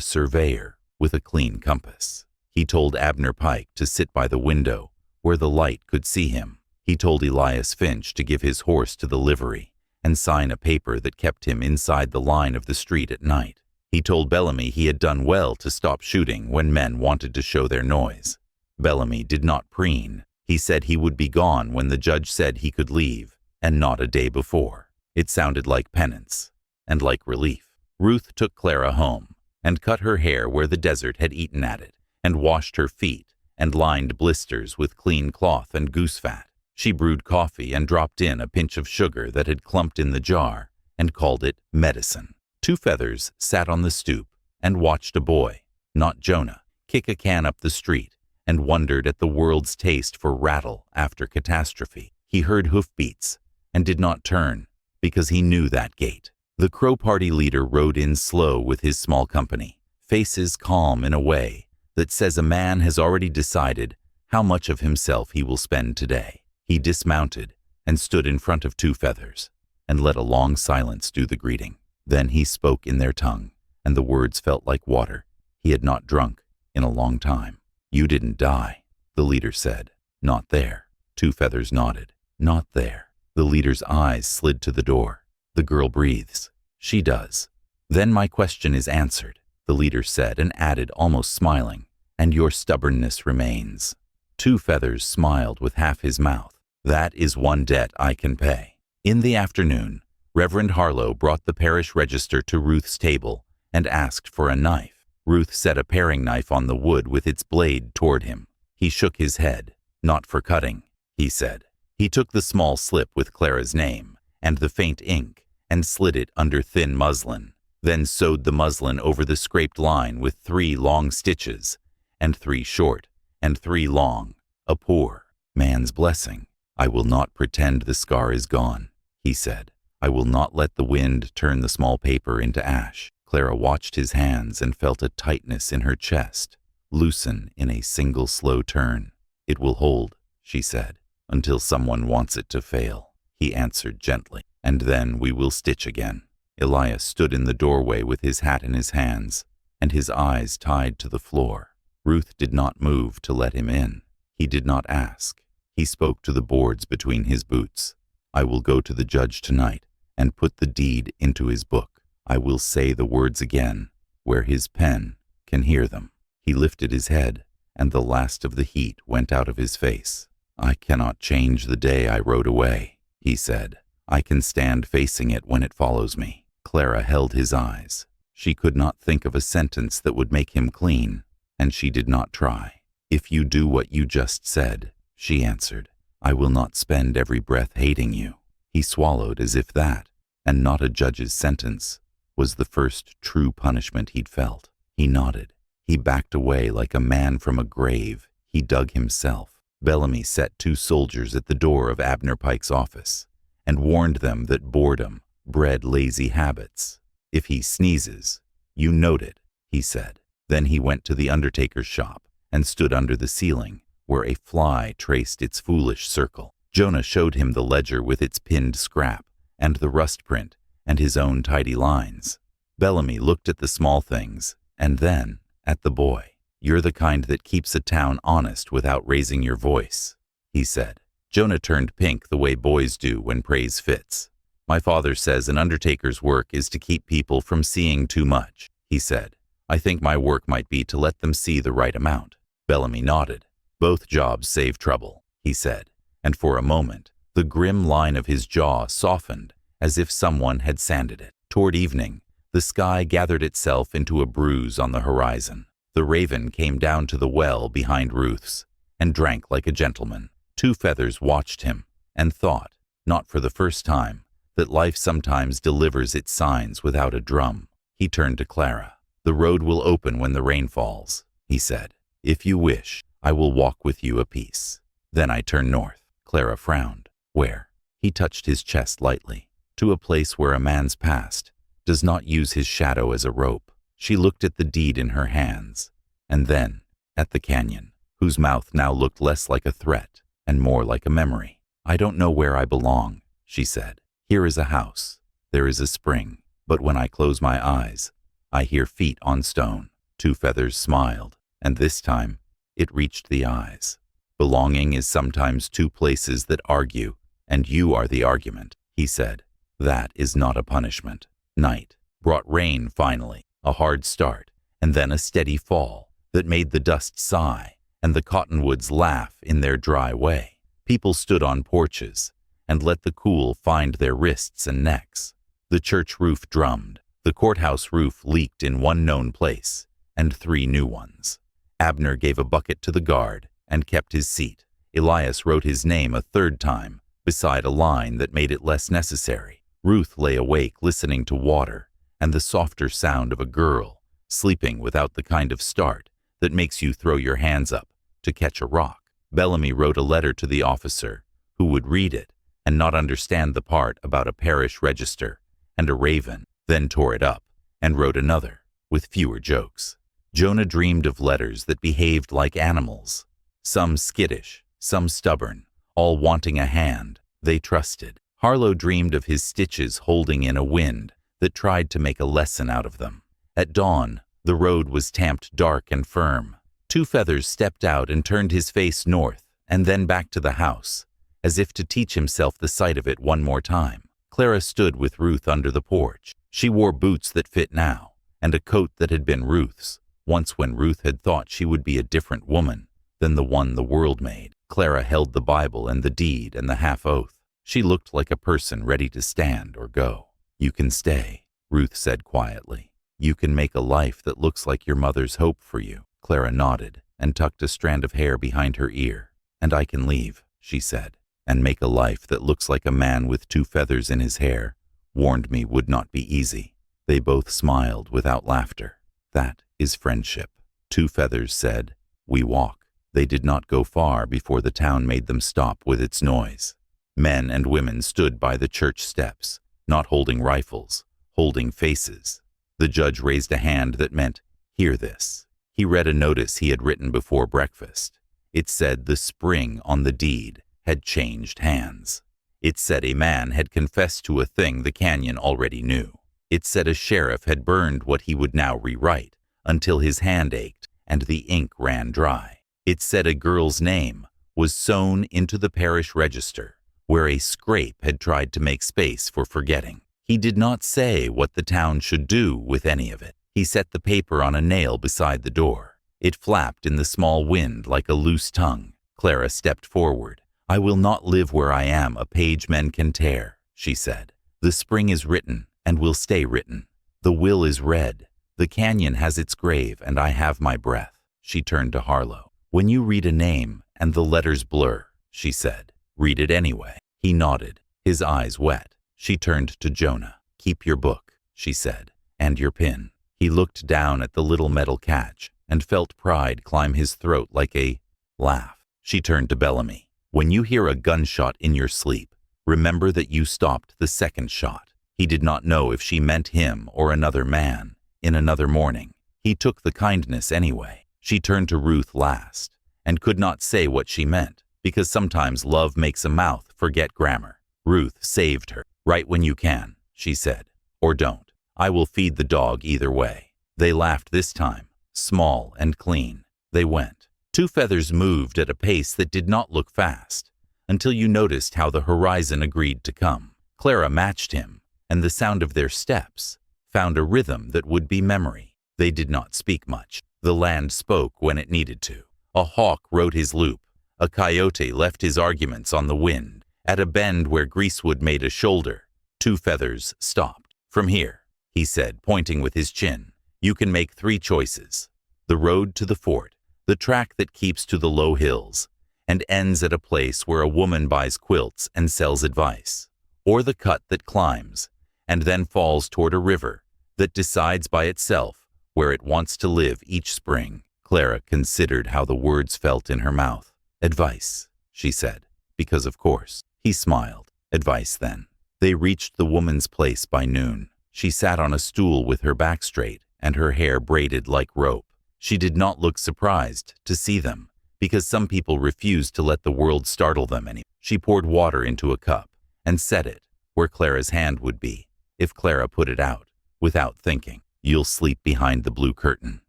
surveyor with a clean compass. He told Abner Pike to sit by the window where the light could see him. He told Elias Finch to give his horse to the livery and sign a paper that kept him inside the line of the street at night. He told Bellamy he had done well to stop shooting when men wanted to show their noise. Bellamy did not preen. He said he would be gone when the judge said he could leave, and not a day before. It sounded like penance, and like relief. Ruth took Clara home, and cut her hair where the desert had eaten at it, and washed her feet, and lined blisters with clean cloth and goose fat. She brewed coffee and dropped in a pinch of sugar that had clumped in the jar, and called it medicine. Two Feathers sat on the stoop and watched a boy, not Jonah, kick a can up the street, and wondered at the world's taste for rattle after catastrophe. He heard hoofbeats and did not turn, because he knew that gait. The Crow Party leader rode in slow with his small company, faces calm in a way that says a man has already decided how much of himself he will spend today. He dismounted and stood in front of Two Feathers and let a long silence do the greeting. Then he spoke in their tongue, and the words felt like water. He had not drunk in a long time. "You didn't die," the leader said. "Not there." Two Feathers nodded. "Not there." The leader's eyes slid to the door. The girl breathes. She does. "Then my question is answered," the leader said, and added, almost smiling, "and your stubbornness remains." Two Feathers smiled with half his mouth. "That is one debt I can pay." In the afternoon, Reverend Harlow brought the parish register to Ruth's table and asked for a knife. Ruth set a paring knife on the wood with its blade toward him. He shook his head. "Not for cutting," he said. He took the small slip with Clara's name and the faint ink and slid it under thin muslin, then sewed the muslin over the scraped line with 3 long stitches, and 3 short, and 3 long, a poor man's blessing. "I will not pretend the scar is gone," he said. "I will not let the wind turn the small paper into ash." Clara watched his hands and felt a tightness in her chest, loosen in a single slow turn. "It will hold," she said, "until someone wants it to fail," he answered gently. "And then we will stitch again." Elias stood in the doorway with his hat in his hands and his eyes tied to the floor. Ruth did not move to let him in. He did not ask. He spoke to the boards between his boots. "I will go to the judge tonight and put the deed into his book. I will say the words again, where his pen can hear them." He lifted his head, and the last of the heat went out of his face. "I cannot change the day I rode away," he said. "I can stand facing it when it follows me." Clara held his eyes. She could not think of a sentence that would make him clean, and she did not try. "If you do what you just said," she answered, "I will not spend every breath hating you." He swallowed as if that, and not a judge's sentence, was the first true punishment he'd felt. He nodded. He backed away like a man from a grave he dug himself. Bellamy set 2 soldiers at the door of Abner Pike's office and warned them that boredom bred lazy habits. "If he sneezes, you note it," he said. Then he went to the undertaker's shop and stood under the ceiling where a fly traced its foolish circle. Jonah showed him the ledger with its pinned scrap and the rust print and his own tidy lines. Bellamy looked at the small things and then at the boy. "You're the kind that keeps a town honest without raising your voice," he said. Jonah turned pink the way boys do when praise fits. "My father says an undertaker's work is to keep people from seeing too much," he said. "I think my work might be to let them see the right amount." Bellamy nodded. "Both jobs save trouble," he said, and for a moment the grim line of his jaw softened as if someone had sanded it. Toward evening, the sky gathered itself into a bruise on the horizon. The raven came down to the well behind Ruth's and drank like a gentleman. Two Feathers watched him and thought, not for the first time, that life sometimes delivers its signs without a drum. He turned to Clara. "The road will open when the rain falls," he said. "If you wish, I will walk with you a piece. Then I turn north." Clara frowned. "Where?" He touched his chest lightly. "To a place where a man's past does not use his shadow as a rope." She looked at the deed in her hands, and then at the canyon, whose mouth now looked less like a threat and more like a memory. "I don't know where I belong," she said. "Here is a house. There is a spring. But when I close my eyes, I hear feet on stone." Two Feathers smiled, and this time it reached the eyes. "Belonging is sometimes 2 places that argue, and you are the argument," he said. That is not a punishment. Night brought rain finally, a hard start, and then a steady fall that made the dust sigh and the cottonwoods laugh in their dry way. People stood on porches and let the cool find their wrists and necks. The church roof drummed, the courthouse roof leaked in one known place, and 3 new ones. Abner gave a bucket to the guard and kept his seat. Elias wrote his name a 3rd time beside a line that made it less necessary. Ruth lay awake listening to water and the softer sound of a girl sleeping without the kind of start that makes you throw your hands up to catch a rock. Bellamy wrote a letter to the officer who would read it and not understand the part about a parish register and a raven, then tore it up and wrote another with fewer jokes. Jonah dreamed of letters that behaved like animals, some skittish, some stubborn, all wanting a hand they trusted. Harlow dreamed of his stitches holding in a wind that tried to make a lesson out of them. At dawn, the road was tamped dark and firm. Two Feathers stepped out and turned his face north and then back to the house, as if to teach himself the sight of it one more time. Clara stood with Ruth under the porch. She wore boots that fit now, and a coat that had been Ruth's, once when Ruth had thought she would be a different woman than the one the world made. Clara held the Bible and the deed and the half-oath. She looked like a person ready to stand or go. "You can stay," Ruth said quietly. "You can make a life that looks like your mother's hope for you." Clara nodded and tucked a strand of hair behind her ear. "And I can leave," she said, "and make a life that looks like a man with 2 feathers in his hair warned me would not be easy." They both smiled without laughter. "That is friendship." 2 Feathers said, "We walk." They did not go far before the town made them stop with its noise. Men and women stood by the church steps, not holding rifles, holding faces. The judge raised a hand that meant, "Hear this." He read a notice he had written before breakfast. It said the spring on the deed had changed hands. It said a man had confessed to a thing the canyon already knew. It said a sheriff had burned what he would now rewrite until his hand ached and the ink ran dry. It said a girl's name was sewn into the parish register, where a scrape had tried to make space for forgetting. He did not say what the town should do with any of it. He set the paper on a nail beside the door. It flapped in the small wind like a loose tongue. Clara stepped forward. "I will not live where I am a page men can tear," she said. "The spring is written and will stay written. The will is read. The canyon has its grave and I have my breath." She turned to Harlow. "When you read a name and the letters blur," she said, "read it anyway." He nodded, his eyes wet. She turned to Jonah. "Keep your book," she said, "and your pin." He looked down at the little metal catch and felt pride climb his throat like a laugh. She turned to Bellamy. "When you hear a gunshot in your sleep, remember that you stopped the second shot." He did not know if she meant him or another man in another morning. He took the kindness anyway. She turned to Ruth last and could not say what she meant, because sometimes love makes a mouth forget grammar. Ruth saved her. "Write when you can," she said, "or don't. I will feed the dog either way." They laughed this time, small and clean. They went. 2 Feathers moved at a pace that did not look fast, until you noticed how the horizon agreed to come. Clara matched him, and the sound of their steps found a rhythm that would be memory. They did not speak much. The land spoke when it needed to. A hawk wrote his loop. A coyote left his arguments on the wind. At a bend where greasewood made a shoulder, 2 Feathers stopped. "From here," he said, pointing with his chin, "you can make 3 choices. The road to the fort, the track that keeps to the low hills and ends at a place where a woman buys quilts and sells advice, or the cut that climbs and then falls toward a river that decides by itself where it wants to live each spring." Clara considered how the words felt in her mouth. "Advice," she said, "because of course." He smiled. "Advice, then." They reached the woman's place by noon. She sat on a stool with her back straight and her hair braided like rope. She did not look surprised to see them, because some people refused to let the world startle them any. She poured water into a cup and set it where Clara's hand would be, if Clara put it out, without thinking. "You'll sleep behind the blue curtain,"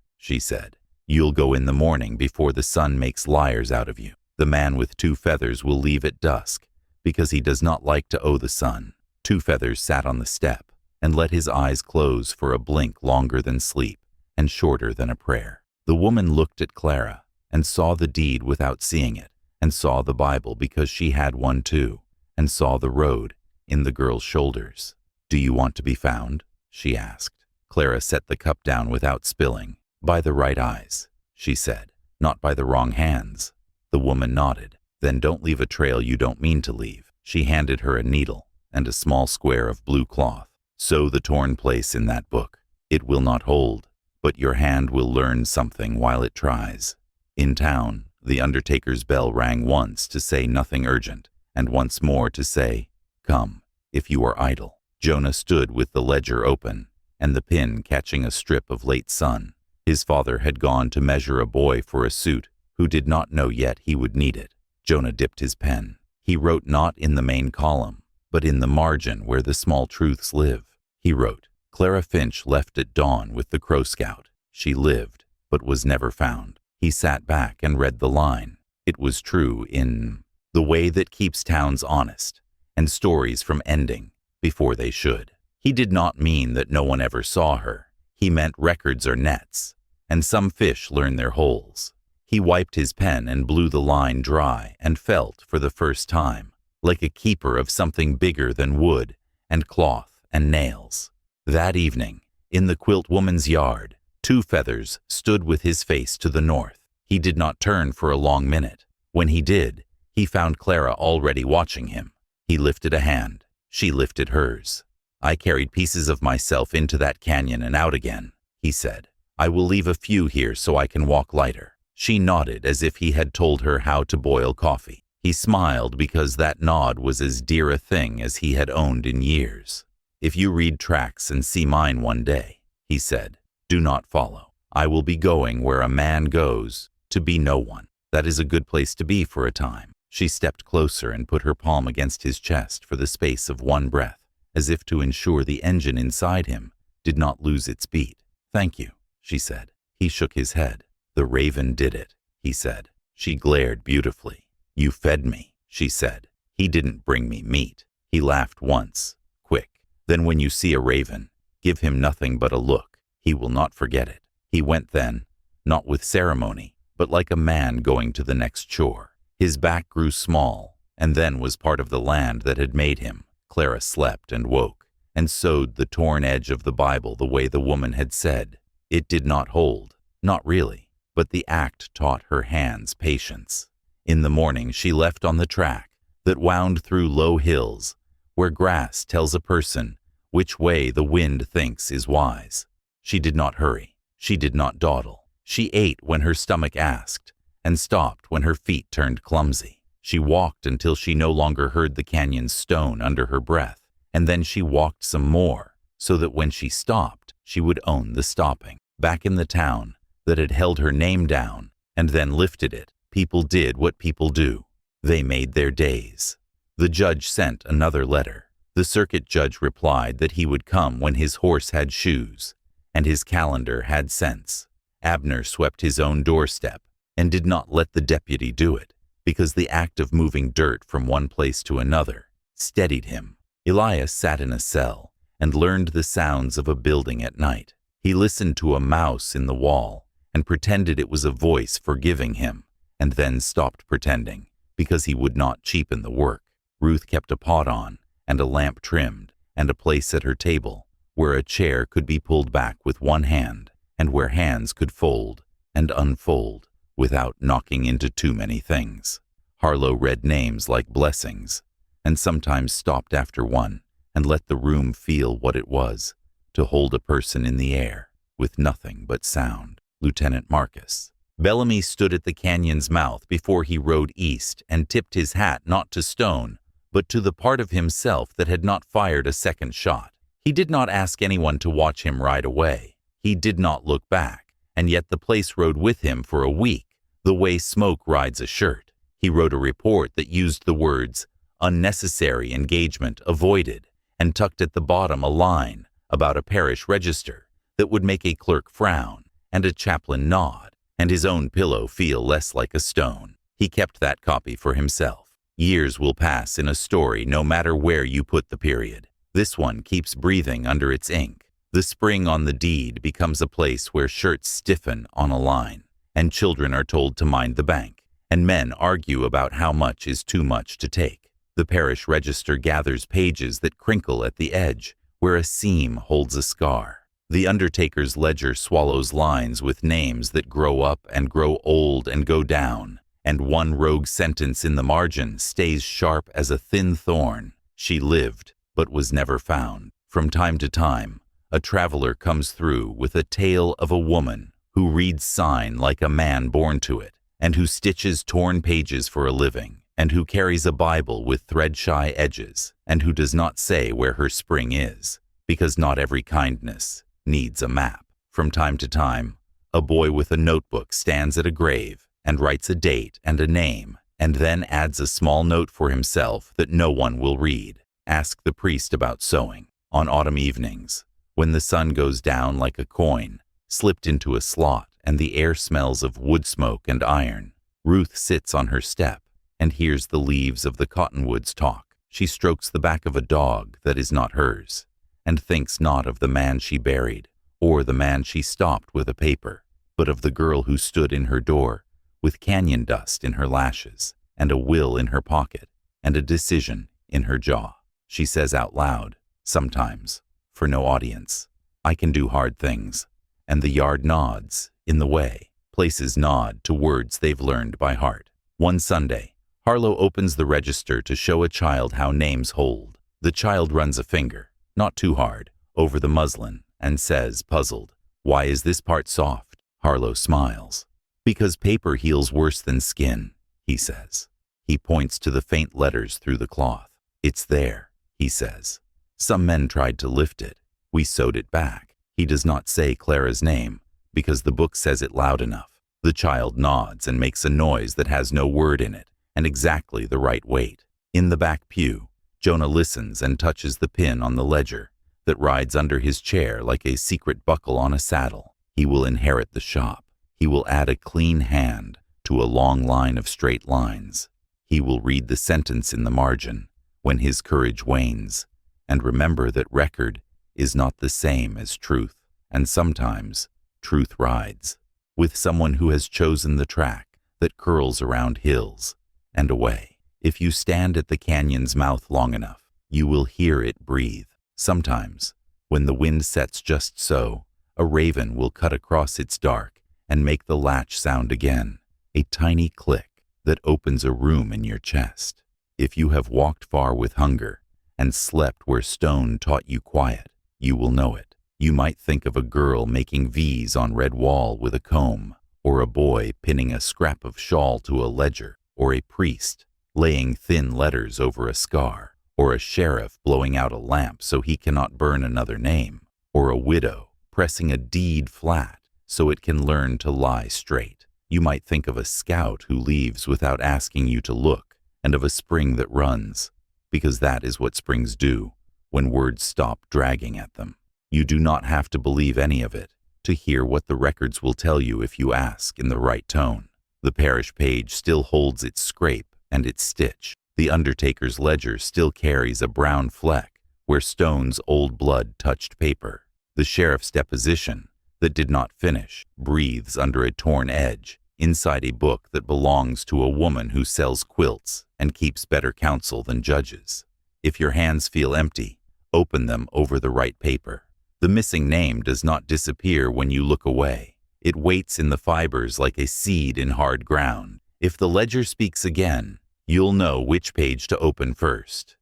she said. "You'll go in the morning before the sun makes liars out of you. The man with 2 feathers will leave at dusk, because he does not like to owe the sun. Two Feathers sat on the step and let his eyes close for a blink longer than sleep and shorter than a prayer. The woman looked at Clara and saw the deed without seeing it, and saw the Bible because she had one too, and saw the road in the girl's shoulders. "Do you want to be found?" she asked. Clara set the cup down without spilling. "By the right eyes," she said, "not by the wrong hands." The woman nodded. "Then don't leave a trail you don't mean to leave." She handed her a needle and a small square of blue cloth. "Sew the torn place in that book. It will not hold, but your hand will learn something while it tries." In town, the undertaker's bell rang once to say nothing urgent, and once more to say, "Come, if you are idle." Jonah stood with the ledger open and the pin catching a strip of late sun. His father had gone to measure a boy for a suit who did not know yet he would need it. Jonah dipped his pen. He wrote not in the main column, but in the margin where the small truths live. He wrote, "Clara Finch left at dawn with the Crow Scout. She lived, but was never found." He sat back and read the line. It was true in the way that keeps towns honest, and stories from ending before they should. He did not mean that no one ever saw her. He meant records are nets, and some fish learn their holes. He wiped his pen and blew the line dry and felt, for the first time, like a keeper of something bigger than wood and cloth and nails. That evening, in the quilt woman's yard, Two Feathers stood with his face to the north. He did not turn for a long minute. When he did, he found Clara already watching him. He lifted a hand. She lifted hers. "I carried pieces of myself into that canyon and out again," he said. "I will leave a few here so I can walk lighter." She nodded as if he had told her how to boil coffee. He smiled because that nod was as dear a thing as he had owned in years. "If you read tracks and see mine one day," he said, "do not follow. I will be going where a man goes to be no one. That is a good place to be for a time." She stepped closer and put her palm against his chest for the space of one breath, as if to ensure the engine inside him did not lose its beat. "Thank you," she said. He shook his head. "The raven did it," he said. She glared beautifully. "You fed me," she said. "He didn't bring me meat." He laughed once. "Quick. Then when you see a raven, give him nothing but a look. He will not forget it." He went then, not with ceremony, but like a man going to the next chore. His back grew small, and then was part of the land that had made him. Clara slept and woke, and sewed the torn edge of the Bible the way the woman had said. It did not hold, not really, but the act taught her hands patience. In the morning she left on the track that wound through low hills, where grass tells a person which way the wind thinks is wise. She did not hurry. She did not dawdle. She ate when her stomach asked, and stopped when her feet turned clumsy. She walked until she no longer heard the canyon's stone under her breath, and then she walked some more, so that when she stopped, she would own the stopping. Back in the town that had held her name down and then lifted it, people did what people do. They made their days. The judge sent another letter. The circuit judge replied that he would come when his horse had shoes, and his calendar had sense. Abner swept his own doorstep and did not let the deputy do it, because the act of moving dirt from one place to another steadied him. Elias sat in a cell and learned the sounds of a building at night. He listened to a mouse in the wall and pretended it was a voice forgiving him, and then stopped pretending, because he would not cheapen the work. Ruth kept a pot on and a lamp trimmed, and a place at her table where a chair could be pulled back with one hand, and where hands could fold and unfold without knocking into too many things. Harlow read names like blessings, and sometimes stopped after one and let the room feel what it was to hold a person in the air with nothing but sound. Lieutenant Marcus. Bellamy stood at the canyon's mouth before he rode east and tipped his hat not to Stone, but to the part of himself that had not fired a second shot. He did not ask anyone to watch him ride away. He did not look back, and yet the place rode with him for a week, the way smoke rides a shirt. He wrote a report that used the words, "unnecessary engagement avoided," and tucked at the bottom a line about a parish register that would make a clerk frown and a chaplain nod, and his own pillow feel less like a stone. He kept that copy for himself. Years will pass in a story no matter where you put the period. This one keeps breathing under its ink. The spring on the deed becomes a place where shirts stiffen on a line, and children are told to mind the bank, and men argue about how much is too much to take. The parish register gathers pages that crinkle at the edge, where a seam holds a scar. The undertaker's ledger swallows lines with names that grow up and grow old and go down, and one rogue sentence in the margin stays sharp as a thin thorn. She lived, but was never found. From time to time, a traveler comes through with a tale of a woman who reads sign like a man born to it, and who stitches torn pages for a living, and who carries a Bible with thread-shy edges, and who does not say where her spring is, because not every kindness needs a map. From time to time, a boy with a notebook stands at a grave and writes a date and a name, and then adds a small note for himself that no one will read. Ask the priest about sewing. On autumn evenings, when the sun goes down like a coin, slipped into a slot, and the air smells of wood smoke and iron, Ruth sits on her step and hears the leaves of the cottonwoods talk. She strokes the back of a dog that is not hers, and thinks not of the man she buried, or the man she stopped with a paper, but of the girl who stood in her door, with canyon dust in her lashes, and a will in her pocket, and a decision in her jaw. She says out loud, sometimes, for no audience, "I can do hard things," and the yard nods, in the way. Places nod to words they've learned by heart. One Sunday, Harlow opens the register to show a child how names hold. The child runs a finger, not too hard, over the muslin, and says, puzzled, "Why is this part soft?" Harlow smiles. "Because paper heals worse than skin," he says. He points to the faint letters through the cloth. "It's there," he says. "Some men tried to lift it. We sewed it back." He does not say Clara's name, because the book says it loud enough. The child nods and makes a noise that has no word in it, and exactly the right weight. In the back pew, Jonah listens and touches the pin on the ledger that rides under his chair like a secret buckle on a saddle. He will inherit the shop. He will add a clean hand to a long line of straight lines. He will read the sentence in the margin when his courage wanes, and remember that record is not the same as truth, and sometimes truth rides with someone who has chosen the track that curls around hills and away. If you stand at the canyon's mouth long enough, you will hear it breathe. Sometimes, when the wind sets just so, a raven will cut across its dark and make the latch sound again, a tiny click that opens a room in your chest. If you have walked far with hunger and slept where stone taught you quiet, you will know it. You might think of a girl making V's on red wall with a comb, or a boy pinning a scrap of shawl to a ledger, or a priest laying thin letters over a scar, or a sheriff blowing out a lamp so he cannot burn another name, or a widow pressing a deed flat so it can learn to lie straight. You might think of a scout who leaves without asking you to look, and of a spring that runs, because that is what springs do when words stop dragging at them. You do not have to believe any of it to hear what the records will tell you if you ask in the right tone. The parish page still holds its scrape and its stitch. The undertaker's ledger still carries a brown fleck where stone's old blood touched paper. The sheriff's deposition that did not finish breathes under a torn edge inside a book that belongs to a woman who sells quilts and keeps better counsel than judges. If your hands feel empty, open them over the right paper. The missing name does not disappear when you look away. It waits in the fibers like a seed in hard ground. If the ledger speaks again, you'll know which page to open first.